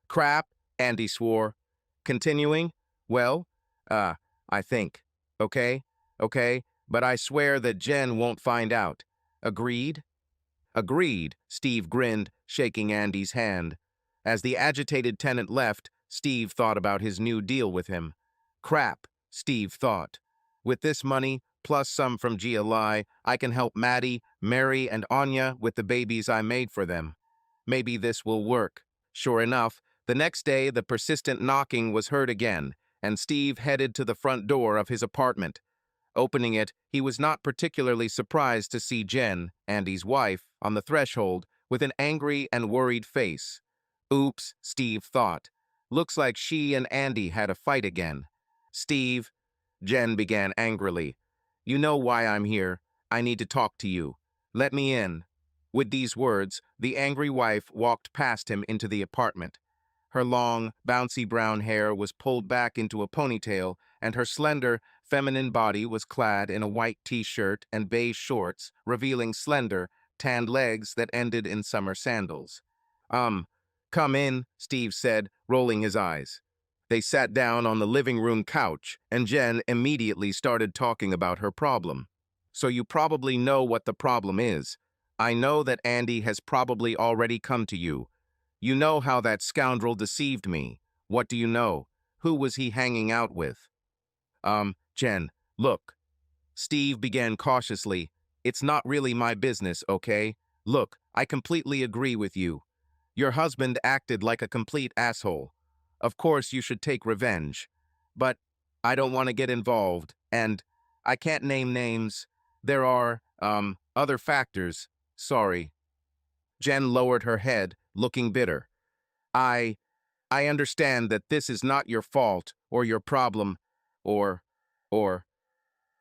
Crap, Andy swore. Continuing, well, I think. Okay, but I swear that Jen won't find out. Agreed? Agreed, Steve grinned, shaking Andy's hand. As the agitated tenant left, Steve thought about his new deal with him. Crap, Steve thought. With this money, plus some from GLI, I can help Maddie, Mary, and Anya with the babies I made for them. Maybe this will work. Sure enough, the next day the persistent knocking was heard again, and Steve headed to the front door of his apartment. Opening it, he was not particularly surprised to see Jen, Andy's wife, on the threshold with an angry and worried face. Oops, Steve thought. Looks like she and Andy had a fight again. Steve, Jen began angrily. You know why I'm here. I need to talk to you. Let me in. With these words, the angry wife walked past him into the apartment. Her long, bouncy brown hair was pulled back into a ponytail, and her slender, feminine body was clad in a white t-shirt and beige shorts, revealing slender, tanned legs that ended in summer sandals. Come in, Steve said, rolling his eyes. They sat down on the living room couch, and Jen immediately started talking about her problem. So you probably know what the problem is. I know that Andy has probably already come to you. You know how that scoundrel deceived me. What do you know? Who was he hanging out with? Jen, look. Steve began cautiously. It's not really my business, okay? Look, I completely agree with you. Your husband acted like a complete asshole. Of course you should take revenge. But I don't want to get involved, and I can't name names. There are, other factors. Sorry. Jen lowered her head, looking bitter. I understand that this is not your fault, or your problem, or...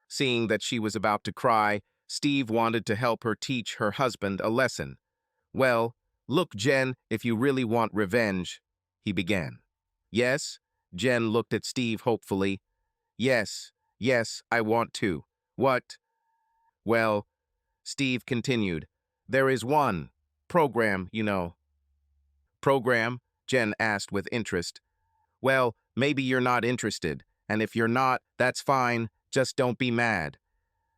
Seeing that she was about to cry, Steve wanted to help her teach her husband a lesson. Well, look, Jen, if you really want revenge, he began. Yes? Jen looked at Steve hopefully. Yes, I want to. What? Well, Steve continued, there is one program, you know. Program? Jen asked with interest. Well, maybe you're not interested, and if you're not, that's fine, just don't be mad.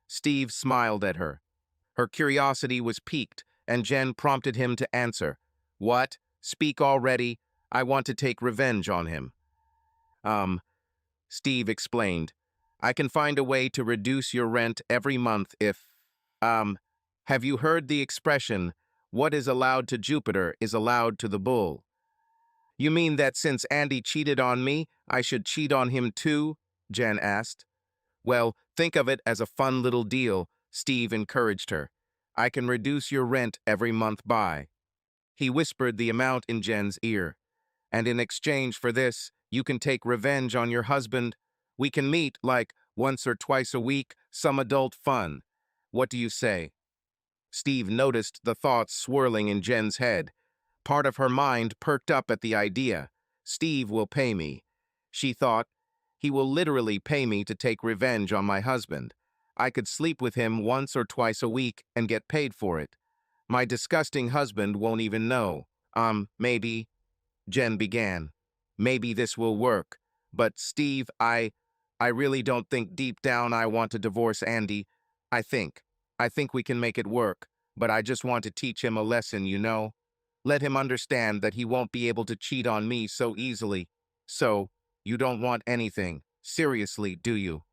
Steve smiled at her. Her curiosity was piqued, and Jen prompted him to answer. What? Speak already. I want to take revenge on him. Steve explained. I can find a way to reduce your rent every month if, have you heard the expression, what is allowed to Jupiter is allowed to the bull? You mean that since Andy cheated on me, I should cheat on him too? Jen asked. Well, think of it as a fun little deal, Steve encouraged her. I can reduce your rent every month by. He whispered the amount in Jen's ear. And in exchange for this, you can take revenge on your husband. We can meet, like, once or twice a week, some adult fun. What do you say? Steve noticed the thoughts swirling in Jen's head. Part of her mind perked up at the idea. Steve will pay me. She thought, he will literally pay me to take revenge on my husband. I could sleep with him once or twice a week and get paid for it. My disgusting husband won't even know. Maybe, Jen began. Maybe this will work. But Steve, I really don't think deep down I want to divorce Andy. I think we can make it work, but I just want to teach him a lesson, you know? Let him understand that he won't be able to cheat on me so easily. So, you don't want anything, seriously, do you?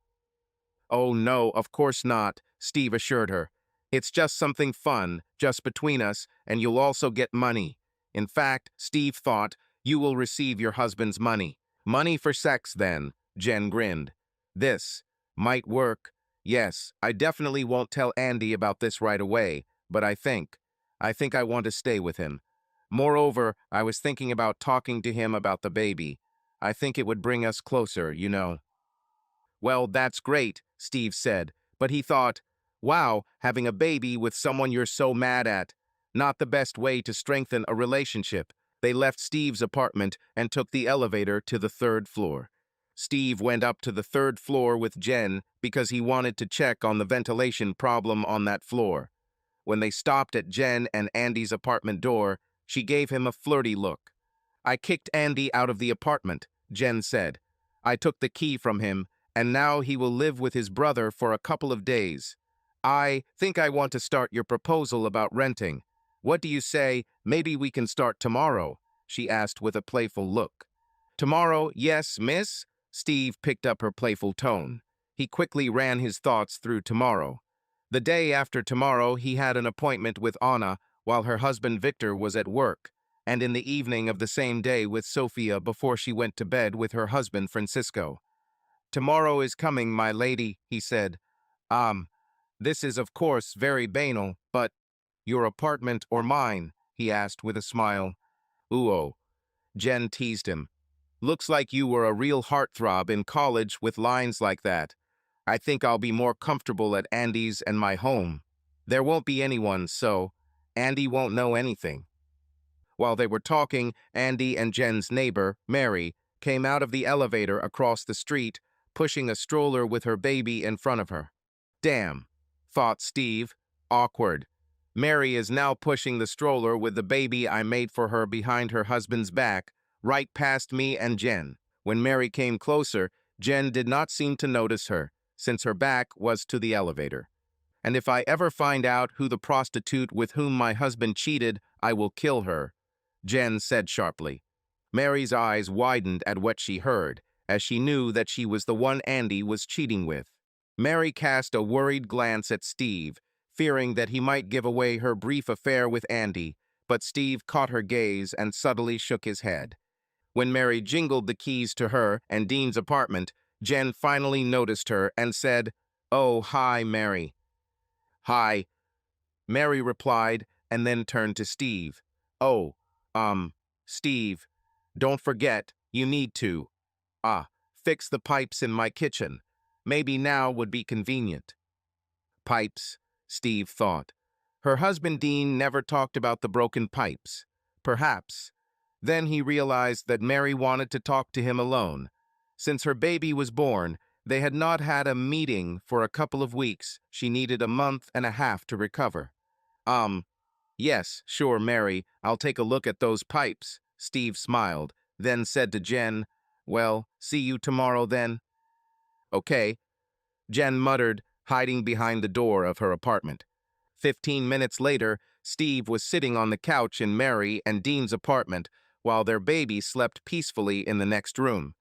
Oh no, of course not, Steve assured her. It's just something fun, just between us, and you'll also get money. In fact, Steve thought, you will receive your husband's money. Money for sex, then, Jen grinned. This Might work. Yes, I definitely won't tell Andy about this right away, but I think I want to stay with him. Moreover, I was thinking about talking to him about the baby. I think it would bring us closer. Well, that's great, Steve said, but he thought, wow, having a baby with someone you're so mad at. Not the best way to strengthen a relationship. They left Steve's apartment and took the elevator to the third floor. Steve went up to the third floor with Jen because he wanted to check on the ventilation problem on that floor. When they stopped at Jen and Andy's apartment door, she gave him a flirty look. I kicked Andy out of the apartment, Jen said. I took the key from him, and now he will live with his brother for a couple of days. I think I want to start your proposal about renting. What do you say, maybe we can start tomorrow? She asked with a playful look. Tomorrow, yes, miss? Steve picked up her playful tone. He quickly ran his thoughts through tomorrow. The day after tomorrow, he had an appointment with Anna while her husband Victor was at work, and in the evening of the same day with Sophia before she went to bed with her husband Francisco. Tomorrow is coming, my lady, he said. This is of course very banal, but your apartment or mine? He asked with a smile. Ooh, Jen teased him. Looks like you were a real heartthrob in college with lines like that. I think I'll be more comfortable at Andy's and my home. There won't be anyone, so Andy won't know anything. While they were talking, Andy and Jen's neighbor, Mary, came out of the elevator across the street, pushing a stroller with her baby in front of her. Damn, thought Steve. Awkward. Mary is now pushing the stroller with the baby I made for her behind her husband's back, right past me and Jen. When Mary came closer, Jen did not seem to notice her, since her back was to the elevator. And if I ever find out who the prostitute with whom my husband cheated, I will kill her, Jen said sharply. Mary's eyes widened at what she heard, as she knew that she was the one Andy was cheating with. Mary cast a worried glance at Steve, fearing that he might give away her brief affair with Andy, but Steve caught her gaze and subtly shook his head. When Mary jingled the keys to her and Dean's apartment, Jen finally noticed her and said, "Oh, hi, Mary." "Hi," Mary replied, and then turned to Steve. "Oh, Steve, don't forget, you need to, fix the pipes in my kitchen. Maybe now would be convenient." Pipes, Steve thought. Her husband Dean never talked about the broken pipes. Perhaps. Then he realized that Mary wanted to talk to him alone. Since her baby was born, they had not had a meeting for a couple of weeks. She needed a month and a half to recover. Yes, sure, Mary, I'll take a look at those pipes, Steve smiled, then said to Jen, "Well, see you tomorrow then." "Okay," Jen muttered, hiding behind the door of her apartment. 15 minutes later, Steve was sitting on the couch in Mary and Dean's apartment while their baby slept peacefully in the next room.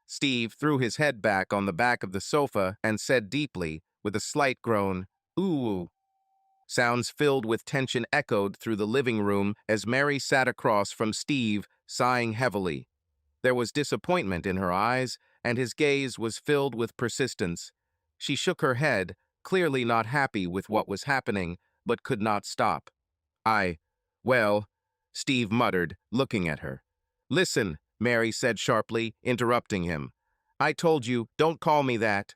Steve threw his head back on the back of the sofa and said deeply, with a slight groan, "Ooh." Sounds filled with tension echoed through the living room as Mary sat across from Steve, sighing heavily. There was disappointment in her eyes, and his gaze was filled with persistence. She shook her head, clearly not happy with what was happening, but could not stop. Well, Steve muttered, looking at her. "Listen," Mary said sharply, interrupting him. "I told you, don't call me that.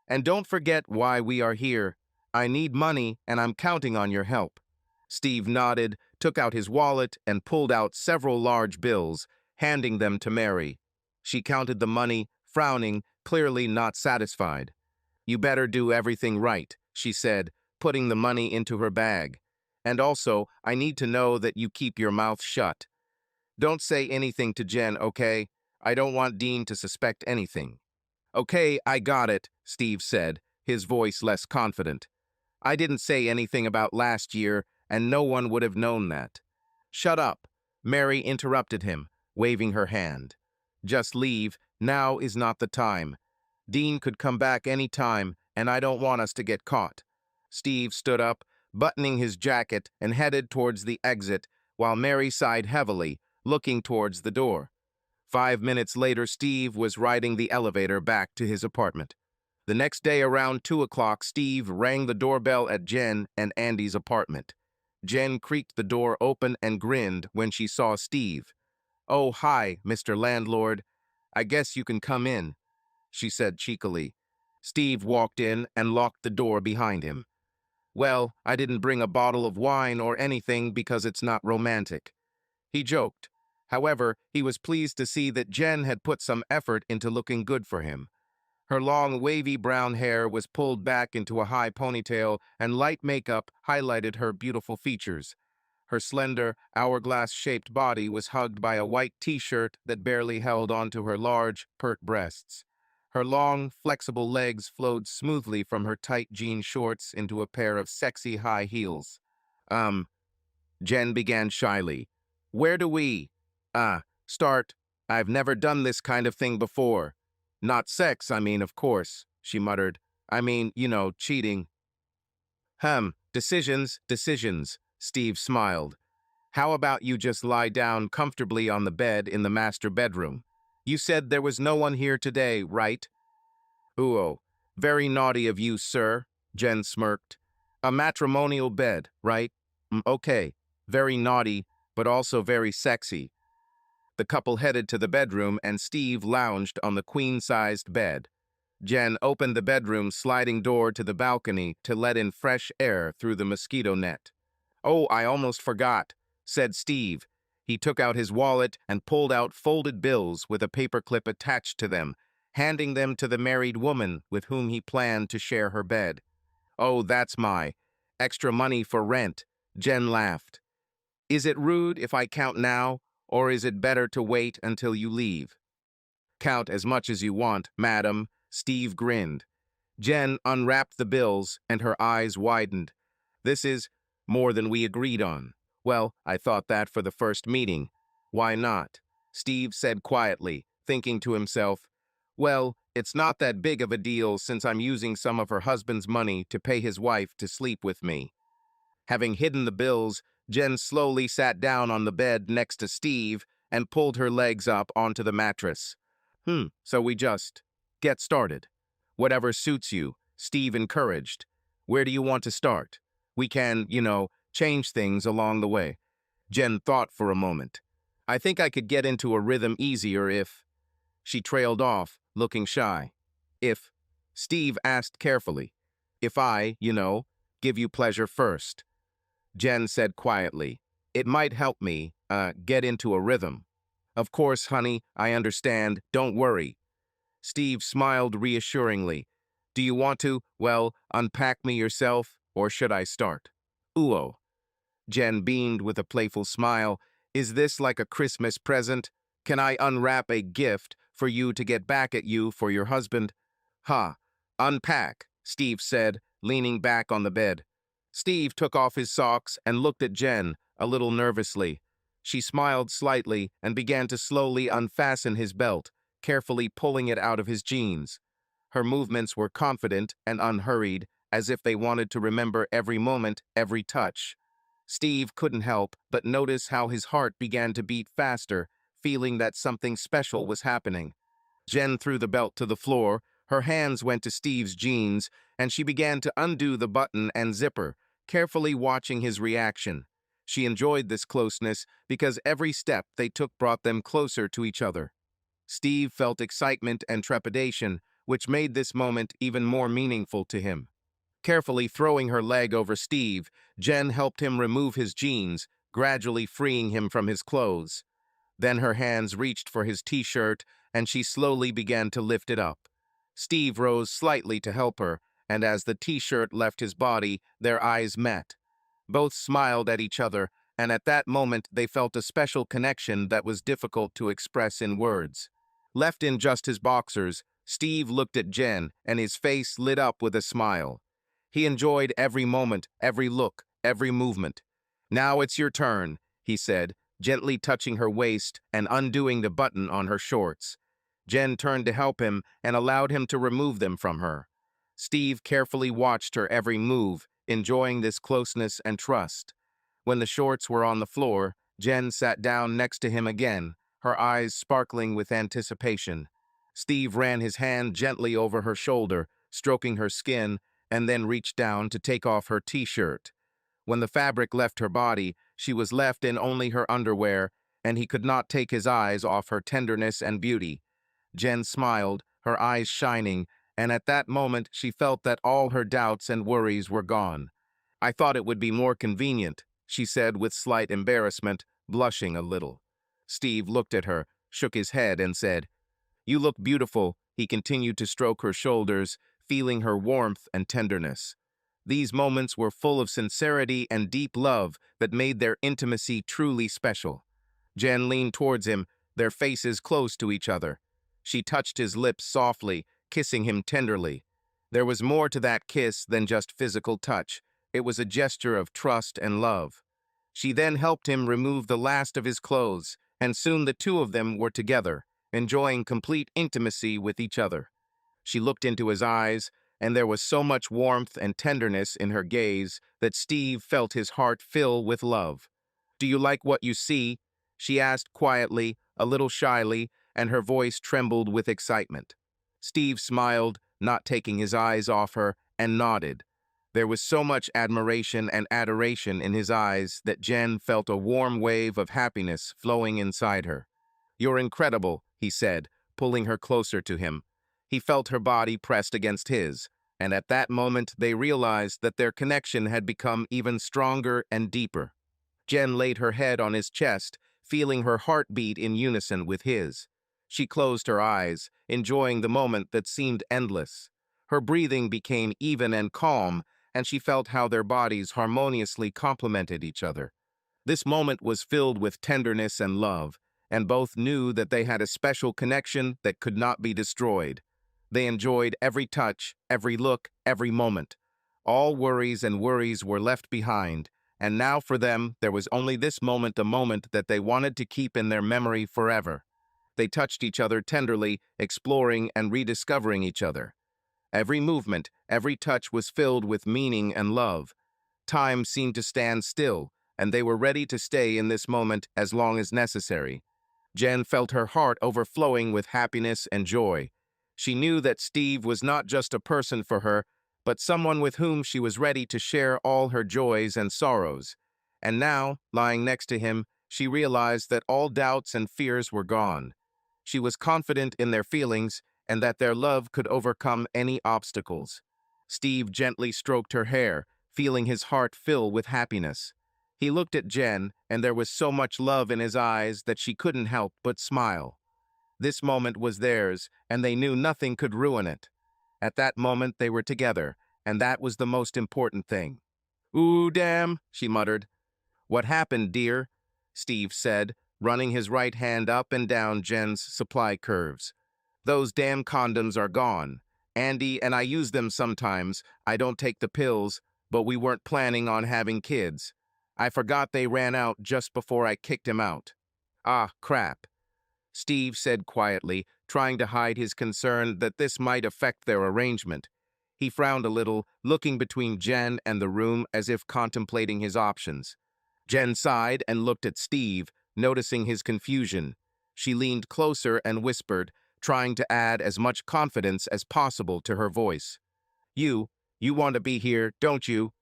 And don't forget why we are here. I need money, and I'm counting on your help." Steve nodded, took out his wallet, and pulled out several large bills, handing them to Mary. She counted the money, frowning, clearly not satisfied. "You better do everything right," she said, putting the money into her bag. "And also, I need to know that you keep your mouth shut. Don't say anything to Jen, okay? I don't want Dean to suspect anything." "Okay, I got it," Steve said, his voice less confident. "I didn't say anything about last year, and no one would have known that." "Shut up," Mary interrupted him, waving her hand. "Just leave. Now is not the time. Dean could come back any time, and I don't want us to get caught." Steve stood up, buttoning his jacket, and headed towards the exit, while Mary sighed heavily, looking towards the door. 5 minutes later, Steve was riding the elevator back to his apartment. The next day around 2 o'clock, Steve rang the doorbell at Jen and Andy's apartment. Jen creaked the door open and grinned when she saw Steve. "Oh, hi, Mr. Landlord. I guess you can come in," she said cheekily. Steve walked in and locked the door behind him. "Well, I didn't bring a bottle of wine or anything because it's not romantic," he joked. However, he was pleased to see that Jen had put some effort into looking good for him. Her long, wavy brown hair was pulled back into a high ponytail, and light makeup highlighted her beautiful features. Her slender, hourglass-shaped body was hugged by a white t-shirt that barely held onto her large, pert breasts. Her long, flexible legs flowed smoothly from her tight jean shorts into a pair of sexy high heels. Um, Jen began shyly. "Where do we, start? I've never done this kind of thing before. Not sex, I mean, of course," she muttered. "I mean, cheating." Decisions," Steve smiled. "How about you just lie down comfortably on the bed in the master bedroom? You said there was no one here today, right?" "Ooh, very naughty of you, sir," Jen smirked. "A matrimonial bed, right? Okay, very naughty, but also very sexy." The couple headed to the bedroom and Steve lounged on the queen-sized bed. Jen opened the bedroom sliding door to the balcony to let in fresh air through the mosquito net. "Oh, I almost forgot," said Steve. He took out his wallet and pulled out folded bills with a paperclip attached to them, handing them to the married woman with whom he planned to share her bed. "Oh, that's my extra money for rent," Jen laughed. "Is it rude if I count now, or is it better to wait until you leave?" "Count as much as you want, madam," Steve grinned. Jen unwrapped the bills and her eyes widened. "This is more than we agreed on." "Well, I thought that for the first meeting. Why not?" Steve said quietly, thinking to himself, "Well, it's not that big of a deal since I'm using some of her husband's money to pay his wife to sleep with me." Having hidden the bills, Jen slowly sat down on the bed next to Steve and pulled her legs up onto the mattress. So we just get started. Whatever suits you," Steve encouraged. "Where do you want to start? We can, change things along the way." Jen thought for a moment. "I think I could get into a rhythm easier if—" She trailed off, looking shy. "If," Steve asked carefully. "If I, give you pleasure first." Jen said quietly. "It might help me, get into a rhythm." "Of course, honey, I understand. Don't worry." Steve smiled reassuringly. "Do you want to, unpack me yourself, or should I start?" "Ooh." Jen beamed with a playful smile. "Is this like a Christmas present? Can I unwrap a gift for you to get back at you for your husband?" "Ha, unpack," Steve said, leaning back on the bed. Steve took off his socks and looked at Jen, a little nervously. She smiled slightly and began to slowly unfasten his belt, carefully pulling it out of his jeans. Her movements were confident and unhurried, as if they wanted to remember every moment, every touch. Steve couldn't help but notice how his heart began to beat faster, feeling that something special was happening. Jen threw the belt to the floor, her hands went to Steve's jeans, and she began to undo the button and zipper, carefully watching his reaction. She enjoyed this closeness because every step they took brought them closer to each other. Steve felt excitement and trepidation, which made this moment even more meaningful to him. Carefully throwing her leg over Steve, Jen helped him remove his jeans, gradually freeing him from his clothes. Then her hands reached for his t-shirt, and she slowly began to lift it up. Steve rose slightly to help her, and as the t-shirt left his body, their eyes met. Both smiled at each other, and at that moment they felt a special connection that was difficult to express in words. Left in just his boxers, Steve looked at Jen, and his face lit up with a smile. He enjoyed every moment, every look, every movement. "Now it's your turn," he said, gently touching her waist and undoing the button on her shorts. Jen turned to help him and allowed him to remove them from her. Steve carefully watched her every move, enjoying this closeness and trust. When the shorts were on the floor, Jen sat down next to him again, her eyes sparkling with anticipation. Steve ran his hand gently over her shoulder, stroking her skin, and then reached down to take off her t-shirt. When the fabric left her body, she was left in only her underwear, and he could not take his eyes off her tenderness and beauty. Jen smiled, her eyes shining, and at that moment she felt that all her doubts and worries were gone. "I thought it would be more convenient," she said with slight embarrassment, blushing a little. Steve looked at her, shook his head, and said, "You look beautiful." He continued to stroke her shoulders, feeling her warmth and tenderness. These moments were full of sincerity and deep love that made their intimacy truly special. Jen leaned towards him, their faces close to each other. She touched his lips softly, kissing him tenderly. There was more to that kiss than just physical touch. It was a gesture of trust and love. She then helped him remove the last of his clothes, and soon the two of them were together, enjoying complete intimacy with each other. She looked into his eyes, and there was so much warmth and tenderness in her gaze that Steve felt his heart fill with love. "Do you like what you see?" she asked quietly, a little shyly, and her voice trembled with excitement. Steve smiled, not taking his eyes off her, and nodded. There was so much admiration and adoration in his eyes that Jen felt a warm wave of happiness flowing inside her. "You're incredible," he said, pulling her closer to him. He felt her body pressed against his, and at that moment they realized that their connection had become even stronger and deeper. Jen laid her head on his chest, feeling her heart beat in unison with his. She closed her eyes, enjoying the moment that seemed endless. Her breathing became even and calm, and she felt how their bodies harmoniously complemented each other. This moment was filled with tenderness and love, and both knew that they had a special connection that could not be destroyed. They enjoyed every touch, every look, every moment. All worries and worries were left behind, and now for them there was only this moment, a moment that they wanted to keep in their memory forever. They touched each other tenderly, exploring and rediscovering each other. Every movement, every touch was filled with meaning and love. Time seemed to stand still, and they were ready to stay in this moment as long as necessary. Jen felt her heart overflowing with happiness and joy. She knew that Steve was not just a person for her, but someone with whom she was ready to share all her joys and sorrows. And now, lying next to him, she realized that all doubts and fears were gone. She was confident in their feelings and that their love could overcome any obstacles. Steve gently stroked her hair, feeling his heart fill with happiness. He looked at Jen, and there was so much love in his eyes that she couldn't help but smile. This moment was theirs, and they knew nothing could ruin it. At that moment, they were together, and that was the most important thing. "Ooh, damn," she muttered. "What happened, dear?" Steve said, running his right hand up and down Jen's supply curves. "Those damn condoms are gone. Andy and I use them sometimes. I don't take the pills, but we weren't planning on having kids. I forgot they ran out just before I kicked him out." "Ah, crap," Steve said quietly, trying to hide his concern that this might affect their arrangement. He frowned a little, looking between Jen and the room as if contemplating his options. Jen sighed and looked at Steve, noticing his confusion. She leaned closer and whispered, trying to add as much confidence as possible to her voice. You want to be here, don't you?"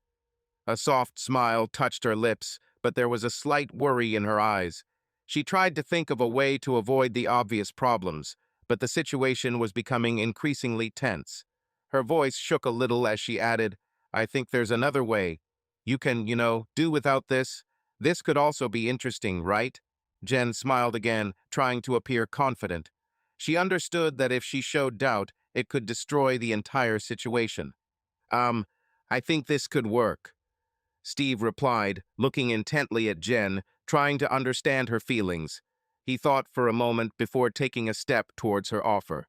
A soft smile touched her lips, but there was a slight worry in her eyes. She tried to think of a way to avoid the obvious problems, but the situation was becoming increasingly tense. Her voice shook a little as she added, "I think there's another way. You can, do without this. This could also be interesting, right?" Jen smiled again, trying to appear confident. She understood that if she showed doubt, it could destroy the entire situation. I think this could work," Steve replied, looking intently at Jen, trying to understand her feelings. He thought for a moment before taking a step towards her offer.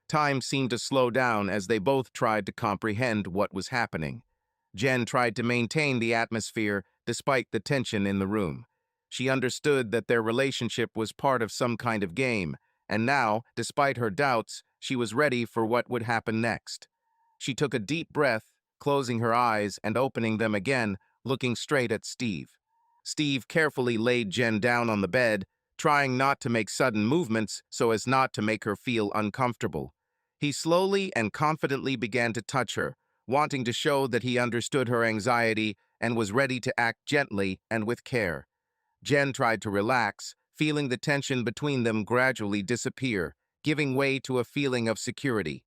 Time seemed to slow down as they both tried to comprehend what was happening. Jen tried to maintain the atmosphere despite the tension in the room. She understood that their relationship was part of some kind of game, and now, despite her doubts, she was ready for what would happen next. She took a deep breath, closing her eyes and opening them again, looking straight at Steve. Steve carefully laid Jen down on the bed, trying not to make sudden movements so as not to make her feel uncomfortable. He slowly and confidently began to touch her, wanting to show that he understood her anxiety and was ready to act gently and with care. Jen tried to relax, feeling the tension between them gradually disappear, giving way to a feeling of security.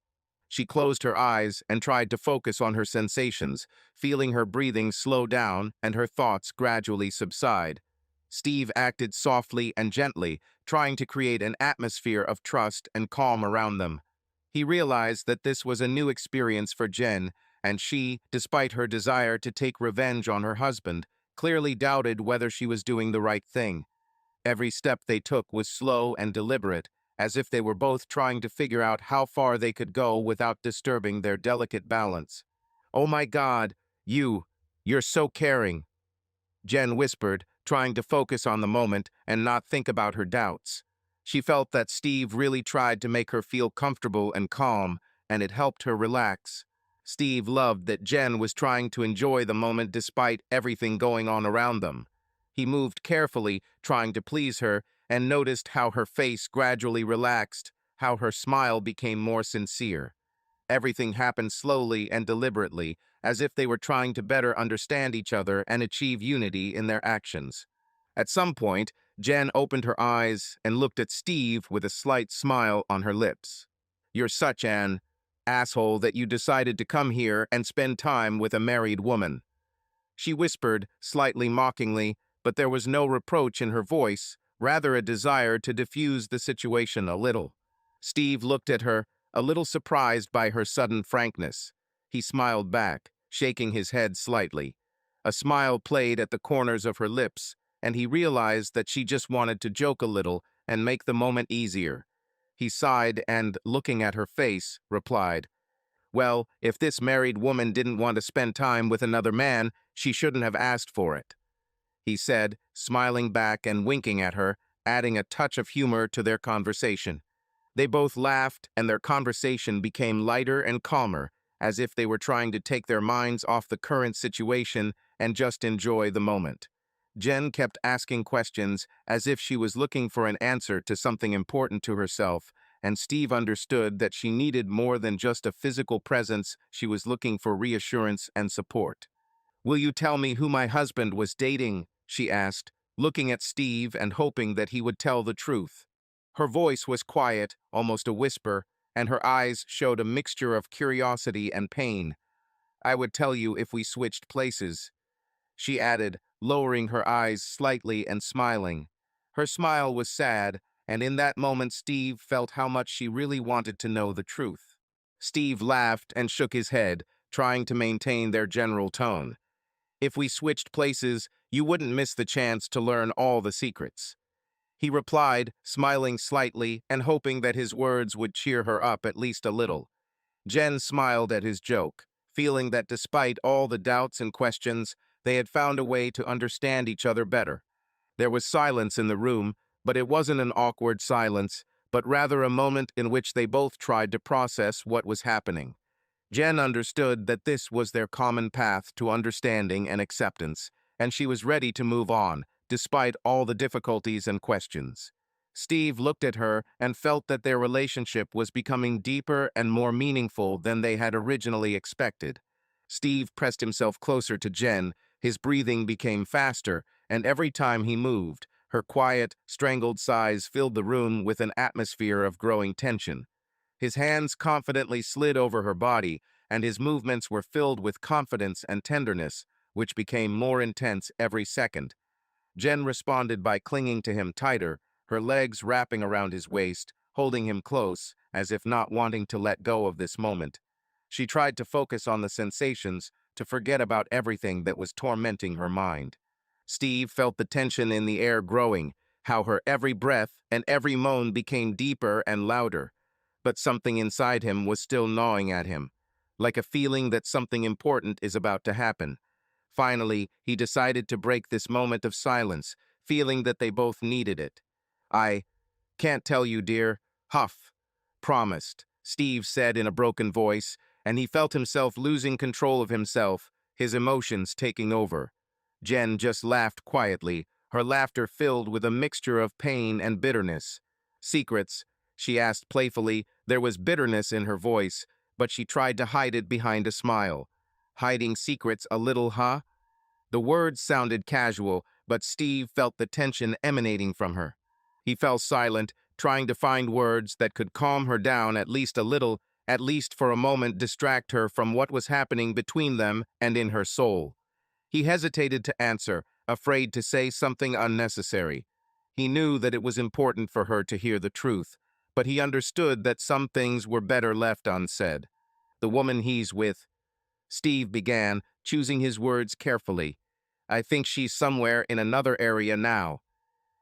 She closed her eyes and tried to focus on her sensations, feeling her breathing slow down and her thoughts gradually subside. Steve acted softly and gently, trying to create an atmosphere of trust and calm around them. He realized that this was a new experience for Jen, and she, despite her desire to take revenge on her husband, clearly doubted whether she was doing the right thing. Every step they took was slow and deliberate, as if they were both trying to figure out how far they could go without disturbing their delicate balance. "Oh my God, you're so caring," Jen whispered, trying to focus on the moment and not think about her doubts. She felt that Steve really tried to make her feel comfortable and calm, and it helped her relax. Steve loved that Jen was trying to enjoy the moment despite everything going on around them. He moved carefully, trying to please her, and noticed how her face gradually relaxed, how her smile became more sincere. Everything happened slowly and deliberately, as if they were trying to better understand each other and achieve unity in their actions. At some point, Jen opened her eyes and looked at Steve with a slight smile on her lips. "You're such an asshole that you decided to come here and spend time with a married woman," she whispered, slightly mockingly, but there was no reproach in her voice, rather a desire to diffuse the situation a little. Steve looked at her, a little surprised by her sudden frankness. He smiled back, shaking his head slightly. A smile played at the corners of her lips, and he realized that she just wanted to joke a little and make the moment easier. He sighed and, looking at her face, replied, "Well, if this married woman didn't want to spend time with another man, she shouldn't have asked for it," he said, smiling back and winking at her, adding a touch of humor to their conversation. They both laughed, and their conversation became lighter and calmer, as if they were trying to take their minds off the current situation and just enjoy the moment. Jen kept asking questions as if she was looking for an answer to something important to herself, and Steve understood that she needed more than just a physical presence. She was looking for reassurance and support. "Will you tell me who my husband was dating?" she asked, looking at Steve and hoping that he would tell the truth. Her voice was quiet, almost a whisper, and her eyes showed a mixture of curiosity and pain. "I would tell you if we switched places," she added, lowering her eyes slightly and smiling. Her smile was sad, and in that moment Steve felt how much she really wanted to know the truth. Steve laughed and shook his head, trying to maintain their general tone. "If we switched places, you wouldn't miss the chance to learn all the secrets," he replied, smiling slightly and hoping that his words would cheer her up at least a little. Jen smiled at his joke, feeling that despite all the doubts and questions, they had found a way to understand each other better. There was silence in the room, but it wasn't an awkward silence, but rather a moment in which they both tried to process what was happening. Jen understood that this was their common path to understanding and acceptance, and she was ready to move on, despite all the difficulties and questions. Steve looked at her and felt that their relationship was becoming deeper and more meaningful than they had originally expected. Steve pressed himself closer to Jen, his breathing became faster, and every time he moved, her quiet, strangled sighs filled the room with an atmosphere of growing tension. His hands confidently slid over her body, and his movements were filled with confidence and tenderness, which became more intense every second. Jen responded by clinging to him tighter, her legs wrapping around his waist, holding him close, as if not wanting to let go of this moment. She tried to focus on the sensations, to forget about everything that was tormenting her mind. Steve felt the tension in the air growing, how her every breath and every moan became deeper and louder. But something inside him was still gnawing at him, like a feeling that something important is about to happen. Finally, he decided to break this moment of silence, feeling that they both needed it. "I can't tell you, dear. Huff. Promised," Steve said in a broken voice, and he felt himself losing control of himself, his emotions taking over. Jen just laughed quietly, her laughter filled with a mixture of pain and bitterness. "Secrets," she asked playfully. There was bitterness in her voice, but she tried to hide it behind a smile. Hiding secrets a little, huh? The words sounded casual, but Steve felt the tension emanating from her. He fell silent, trying to find words that could calm her down at least a little, at least for a moment distract her from what was happening between them and in her soul. He hesitated to answer, afraid to say something unnecessary. He knew that it was important for her to hear the truth, but he understood that some things were better left unsaid. The woman he's with, Steve began, choosing his words carefully. I think she's somewhere in another area now.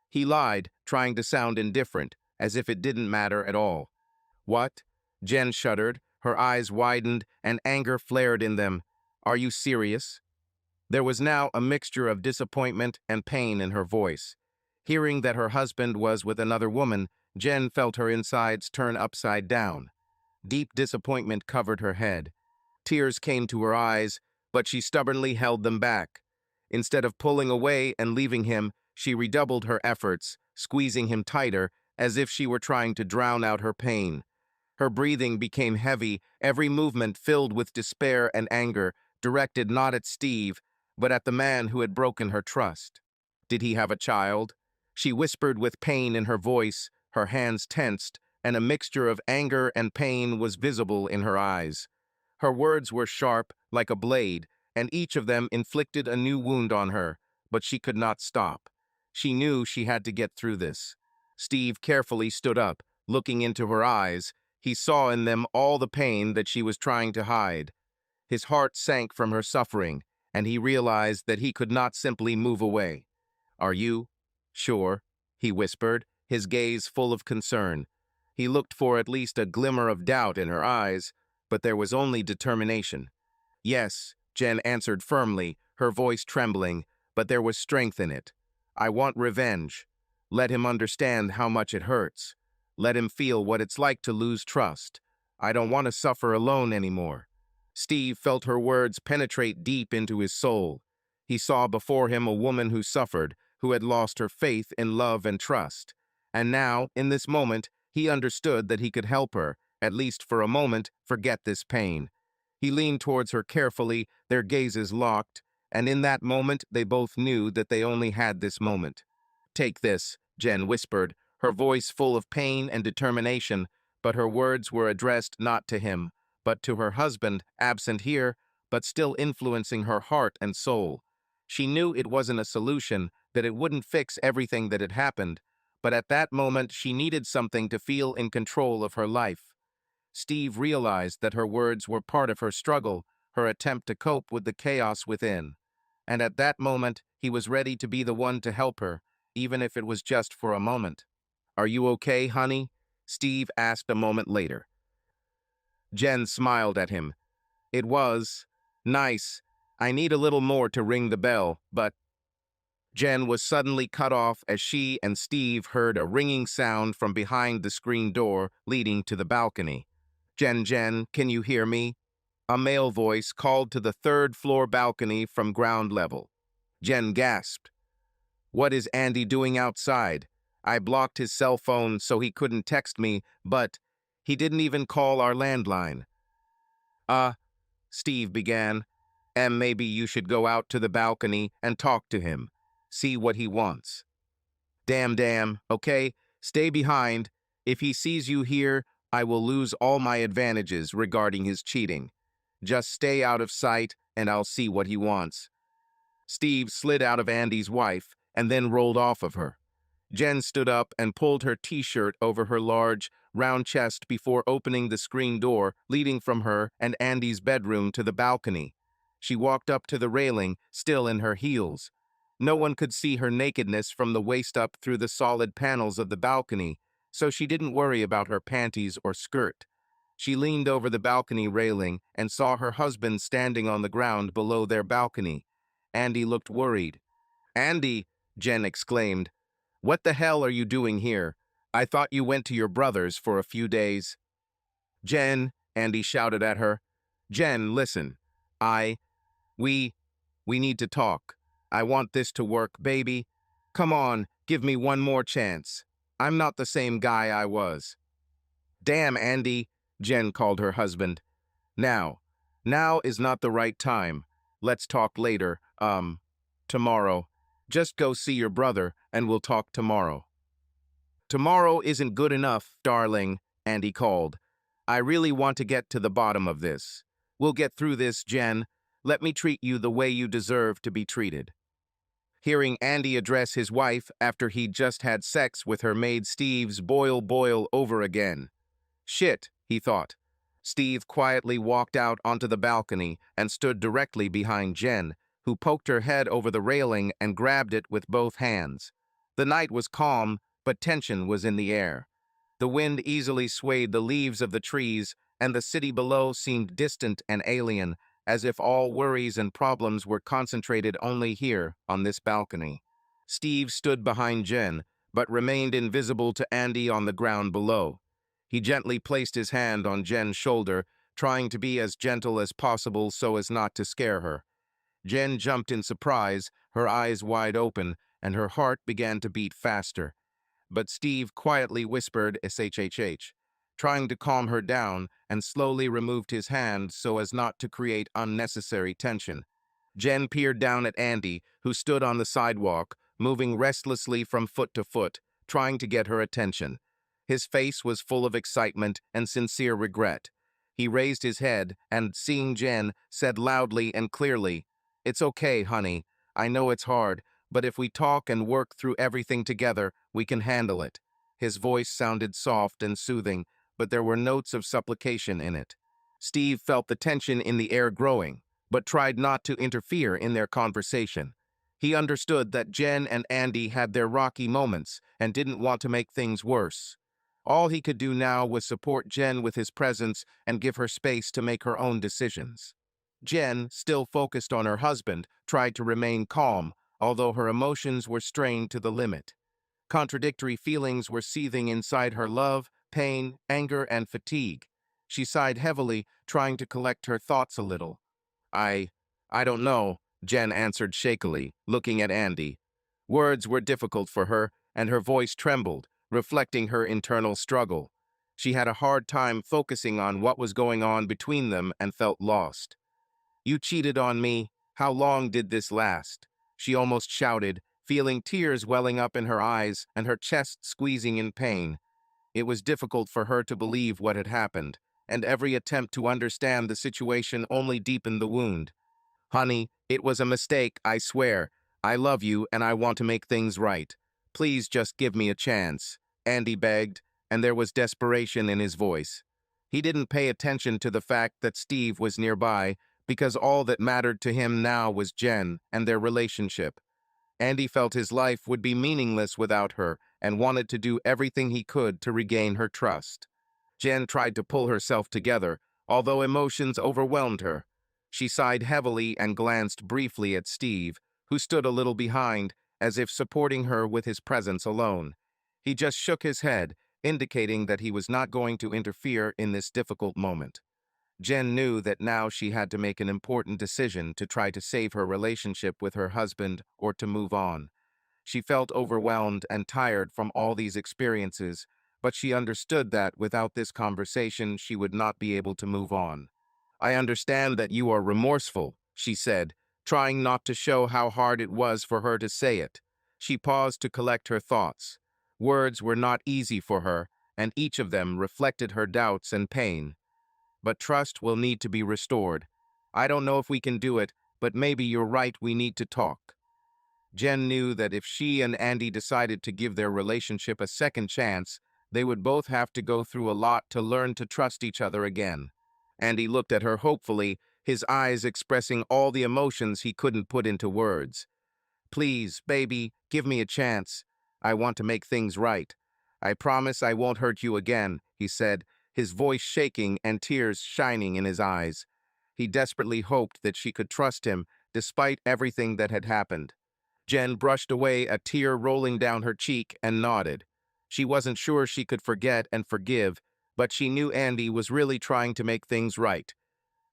He lied, trying to sound indifferent, as if it didn't matter at all. What? Jen shuddered, her eyes widened, and anger flared in them. Are you serious? There was now a mixture of disappointment and pain in her voice. Hearing that her husband was with another woman, Jen felt her insides turn upside down. Deep disappointment covered her head. Tears came to her eyes, but she stubbornly held them back. Instead of pulling away and leaving him, she redoubled her efforts, squeezing him tighter, as if she were trying to drown out her pain. Her breathing became heavy, every movement filled with despair and anger, directed not at Steve, but at the man who had broken her trust. Did he have a child? She whispered with pain in her voice, her hands tensed, and a mixture of anger and pain was visible in her eyes. Her words were sharp, like a blade, and each of them inflicted a new wound on her, but she could not stop. She knew she had to get through this. Steve carefully stood up, looking into her eyes. He saw in them all the pain that she was trying to hide. His heart sank from her suffering, and he realized that he could not simply move away. Are you sure? He whispered, his gaze full of concern. He looked for at least a glimmer of doubt in her eyes, but there was only determination. Yes, Jen answered firmly, her voice trembling, but there was strength in it. I want revenge. Let him understand how much it hurts. Let him feel what it's like to lose trust. I don't want to suffer alone anymore. Steve felt her words penetrate deep into his soul. He saw before him a woman who suffered, who had lost her faith in love and trust. And now, in this moment, he understood that he could help her, at least for a moment, forget this pain. He leaned towards her carefully, their gazes locked, and in that moment they both knew that they only had this moment. Take this, Jen whispered, her voice full of pain and determination, but her words were addressed not to him, but to her husband, absent here, but still influencing her heart and soul. She knew it wasn't a solution, that it wouldn't fix everything that had happened, but at that moment she needed something to feel in control of her life. Steve realized that her words were part of her struggle, her attempt to cope with the chaos within. And at that moment, he was ready to be the one to help her, even if it was just for a moment. Are you okay, honey? Steve asked a moment later. Jen smiled at him. It was nice. I need a little more to ring the bell, but Jen was suddenly cut off as she and Steve heard a ringing sound from behind the screen door leading to the balcony. Jen, can you hear me? A male voice called to the third-floor balcony from ground level. Jen gasped. What is Andy doing outside? I blocked his cell phone so he couldn't text me, but he didn't even call our landline. Steve began. Maybe you should go out to the balcony and talk to him. See what he wants. Damn, okay? Stay behind. If he sees you here, I will lose all my advantages regarding his cheating. Just stay out of sight, and I'll see what he wants. Steve slid out of Andy's wife, and then rolled off of her. Jen stood up and pulled her t-shirt over her large, round chest before opening the screen door leading from her and Andy's bedroom to the balcony. She walked up to the railing, still in her heels. No one could see her nakedness from the waist up through the solid panels of the balcony, so she didn't worry about her panties or skirt. She leaned over the balcony railing and saw her husband standing on the ground below their balcony. Andy looked worried. Andy, Jen exclaimed, what the hell are you doing here? I thought you went to your brother's for a few days. Jen, Andy shouted at her. Jen, listen. We need to talk. I want this to work, baby. Come on, give me one more chance. I'm not the same guy I was. Damn, Andy, Jen called her husband. Now. Now is not the right time. Let's talk later, tomorrow. Just go see your brother and we'll talk tomorrow. Tomorrow isn't good enough, darling, Andy called. I really want to get to the bottom of this. We'll get through this, Jen. Let me treat you the way you deserve to be treated. Hearing Andy address his wife after he'd just had sex with her maid Steve's boil over again. Shit, he thought. Steve quietly walked out onto the balcony and stood directly behind Jen, who poked her head over the railing and grabbed it with both hands. The night was calm, but tension was in the air. The wind easily swayed the leaves of the trees, and the city below seemed distant and alien, as if all worries and problems were concentrated only here, on this balcony. Steve stood behind Jen, but remained invisible to Andy on the ground below. He gently placed his hand on Jen's shoulder, trying to be as gentle as possible so as not to scare her. Jen jumped in surprise, her eyes wide open, and her heart began to beat faster. But Steve quietly whispered SHHH, trying to calm her down, and slowly removed his hand so as not to create unnecessary tension. Jen peered down at Andy, who stood on the sidewalk, moving restlessly from foot to foot, trying to get her attention. His face was full of excitement and sincere regret. He raised his head and, seeing Jen, said loudly and clearly, "It's okay, honey. I know it's hard, but if we talk and work through everything together, we can handle it." His voice sounded soft and soothing, but there were notes of supplication in it. Steve felt the tension in the air growing, but tried not to interfere in their conversation. He understood that Jen and Andy had their rocky moments and didn't want to make things worse. All he could do now was support Jen with his presence and give her space to make her own decisions. Jen, still focused on her husband, tried to remain calm, although her emotions were strained to the limit. Contradictory feelings were seething inside her: love, pain, anger, and fatigue. She sighed heavily, trying to collect her thoughts a little. I don't know, Jen answered shakily, looking at Andy. Words were difficult for her, and her voice trembled, reflecting her internal struggle. She had a hard time focusing on what was going on between them and felt lost. "You cheated on me. How long did this last?" she almost shouted, feeling tears welling up in her eyes and her chest squeezing in pain. It was difficult for her to believe what had happened, and every attempt to understand the situation only deepened the wound. "Honey, it was a mistake, I swear. I love you and I want to make things right. Please just give me a chance," Andy begged, and there was desperation in his voice. He didn't pay attention to the fact that Steve was nearby, because all that mattered to him now was Jen and their relationship. Andy felt his life would be meaningless without her and wanted to do everything he could to regain her trust. Jen tried to pull herself together, although emotions overwhelmed her. She sighed heavily and glanced briefly at Steve, who stood a little behind, as if supporting her with his presence alone. He just shook his head, indicating that he was not going to interfere in this difficult moment. Jen knew that now she had to make an important decision to try to save her relationship with her husband or to move on. She felt overwhelmed and tired from all these experiences, but she understood that without this conversation, she would not be able to move on. "I understand that you are remorseful," she said, trying not to show how hard it was for her to say it. She paused to collect her thoughts. Words were not easy for her, and each of them reflected her doubts and pain. "But trust will need to be restored. I don't know if we can do it, but maybe you're right, we need to talk." Jen knew that if she and Andy decided to give their relationship a second chance, they would both have to go through a lot to learn to trust each other again. Andy looked at her hopefully, his eyes expressing all the emotions he couldn't put into words. "Please, baby, give me a chance. I want to make things right. I promise I won't hurt you again," he said, his voice shaking and tears shining in his eyes. He desperately hoped that she could trust him, despite everything that had happened. Jen brushed away a tear rolling down her cheek and nodded. She wasn't sure she could forget and forgive, but she knew Andy was really trying to make things right.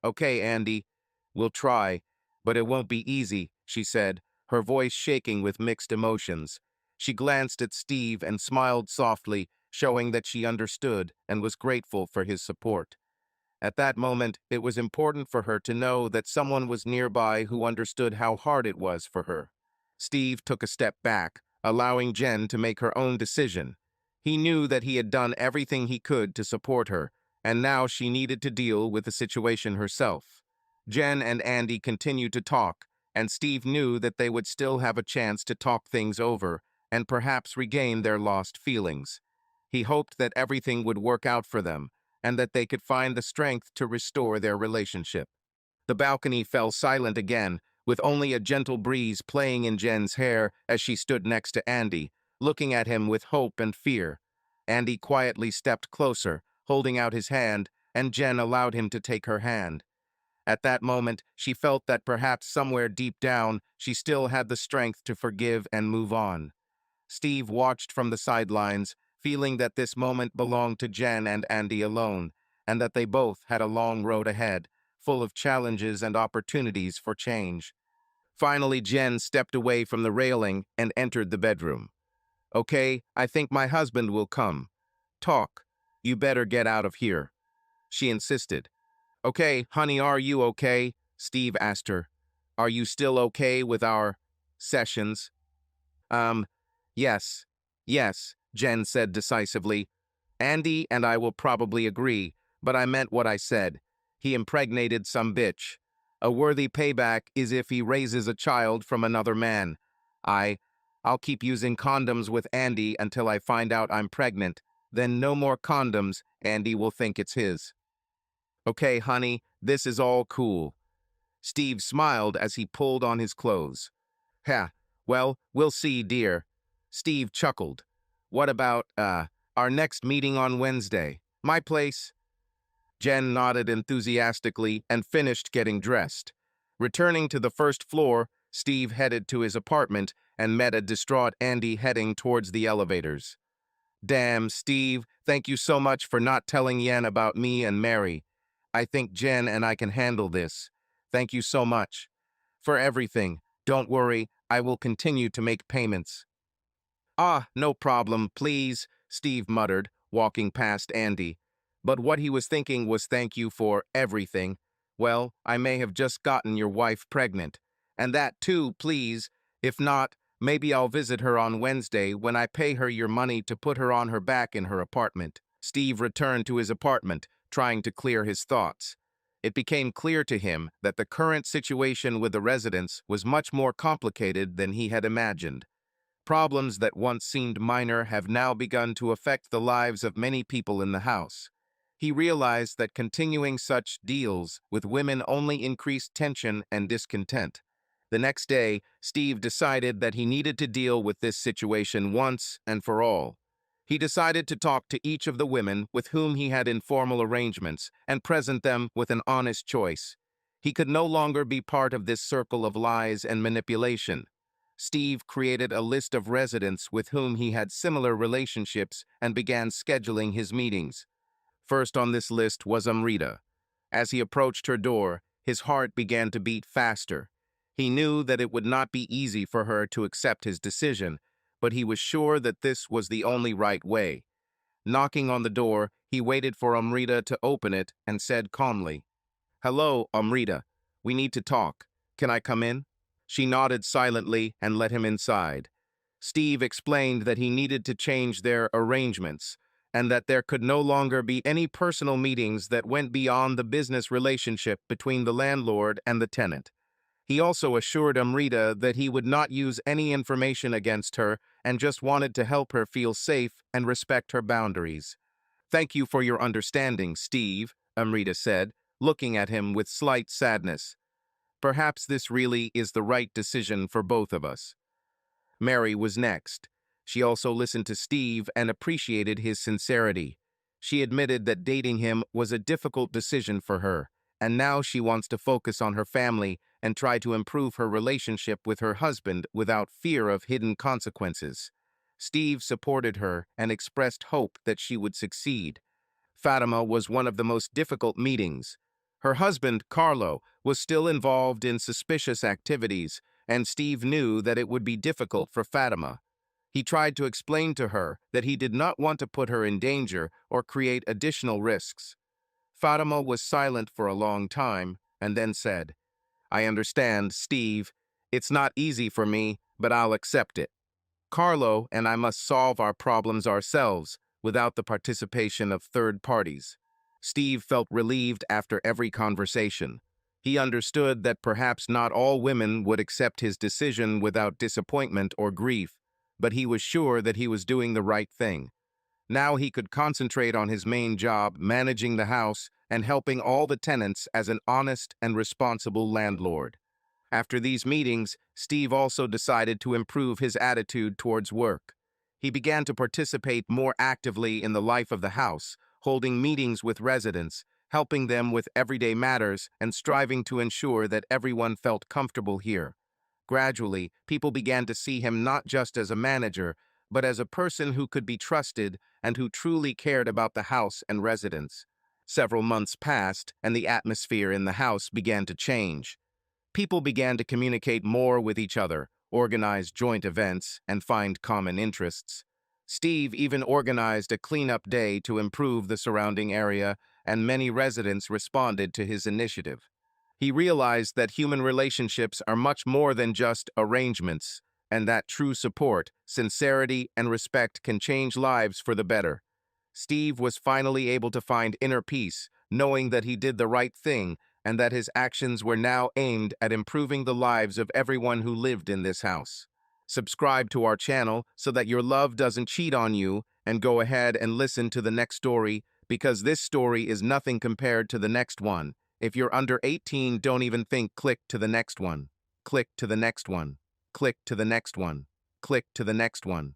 "Okay, Andy, we'll try, but it won't be easy," she said, her voice shaking with mixed emotions. She glanced at Steve and smiled softly, showing that she understood and was grateful for his support. At that moment, it was important for her to know that someone was nearby who understood how hard it was for her. Steve took a step back, allowing Jen to make her own decision. He knew that he had done everything he could to support her, and now she needed to deal with the situation herself. Jen and Andy continued to talk, and Steve knew that they would still have a chance to talk things over and perhaps regain their lost feelings. He hoped that everything would work out for them, and that they could find the strength to restore their relationship. The balcony fell silent again, with only a gentle breeze playing in Jen's hair as she stood next to Andy, looking at him with hope and fear. Andy quietly stepped closer, holding out his hand, and Jen allowed him to take her hand. At that moment, she felt that perhaps somewhere deep down, she still had the strength to forgive and move on. Steve watched from the sidelines, feeling that this moment belonged to Jen and Andy alone, and that they both had a long road ahead, full of challenges and opportunities for change. Finally, Jen stepped away from the railing and entered the bedroom. "Okay, I think my husband will come. Talk. You better get out of here," she insisted. "Okay, honey, are you okay?" Steve asked her. "Are you still okay with our sessions?" Um, yes, yes, Jen said decisively. "Andy and I will probably agree, but I meant what I said. He impregnated some bitch. A worthy payback is if he raises a child from another man. I'll keep using condoms with Andy until I find out I'm pregnant. Then no more condoms, Andy will think it's his." "Okay, honey, this is all cool." Steve smiled as he pulled on his clothes. "Ha, well, we'll see, dear." Steve chuckled. "What about, our next meeting on Wednesday? My place?" Jen nodded enthusiastically and finished getting dressed. Returning to the first floor, Steve headed to his apartment and met a distraught Andy heading towards the elevators. "Damn, Steve, thank you so much for not telling Yen about me and Mary. I think Jen and I can handle this. Thank you so much. For everything. Don't worry, I will continue to make payments." "Ah, no problem, please," Steve muttered, walking past Andy. But what he was thinking was thank you for everything. Well, I may have just gotten your wife pregnant. And that too, please. If not, maybe I'll visit her on Wednesday when I pay her your money to put her on her back in her apartment. Steve returned to his apartment, trying to clear his thoughts. It became clear to him that the current situation with the residents was much more complicated than he had imagined. Problems that once seemed minor have now begun to affect the lives of many people in the house. He realized that continuing such deals with women only increased tension and discontent. The next day, Steve decided that he needed to deal with this situation once and for all. He decided to talk to each of the women with whom he had informal arrangements and present them with an honest choice. He could no longer be part of this circle of lies and manipulation. Steve created a list of residents with whom he had similar relationships and began scheduling his meetings. First on this list was Amrita. As he approached her door, his heart began to beat faster. He knew that it would not be easy for her to accept his decision, but he was sure that this was the only right way. Knocking on the door, he waited for Amrita to open it and said calmly, "Hello, Amrita. We need to talk. Can I come in?" She nodded silently and let him inside. Steve explained that he needed to change their arrangements and that there could no longer be any personal meetings that went beyond the business relationship between the landlord and the tenant. He also assured Amrita that he would not use any information against her and just wanted to help her feel safe and respect her boundaries. "Thank you for your understanding, Steve," Amrita said, looking at him with slight sadness. "Perhaps this really is the right decision for both of us." Mary was next. She also listened to Steve and appreciated his sincerity. She admitted that dating him was a difficult decision for her, and now she wants to focus on her family and try to improve her relationship with her husband without fear of hidden consequences. Steve supported her and expressed hope that she would succeed. Fatima was one of the most difficult meetings. Her husband, Carlo, was still involved in suspicious activities, and Steve knew that it would be difficult for Fatima. He tried to explain to her that he did not want to put her in danger or create additional risks. Fatima was silent for a long time and then said, "I understand, Steve. It's not easy for me, but I'll accept it. Carlo and I must solve our problems ourselves without the participation of third parties." Steve felt relieved after every conversation. He understood that perhaps not all women would accept his decision without disappointment or grief, but he was sure that he was doing the right thing. Now he could concentrate on his main job, managing the house and helping all the tenants as an honest and responsible landlord. After these meetings, Steve also decided to improve his attitude towards work. He began to participate more actively in the life of the house, holding meetings with residents, helping them with everyday matters, and striving to ensure that everyone felt comfortable here. Gradually, people began to see him not just as a manager, but as a person who could be trusted and who truly cared about the house and residents. Several months passed, and the atmosphere in the house began to change. People began to communicate more with each other, organize joint events, and find common interests. Steve even organized a cleanup day to improve the surrounding area, and many residents responded to his initiative. He realized that human relationships are much more than just arrangements, and that true support, sincerity, and respect can change lives for the better. Steve was finally able to find inner peace, knowing that he did the right thing and that his actions were now aimed at improving the lives of everyone who lived in this house. Subscribe to our channel so that your love doesn't cheat on you, and go ahead and listen to the next story, because this story is nothing compared to the next one. If you're under 18, don't even think. Click to the next one. Click to the next one. Click to the next one. Click to the next one.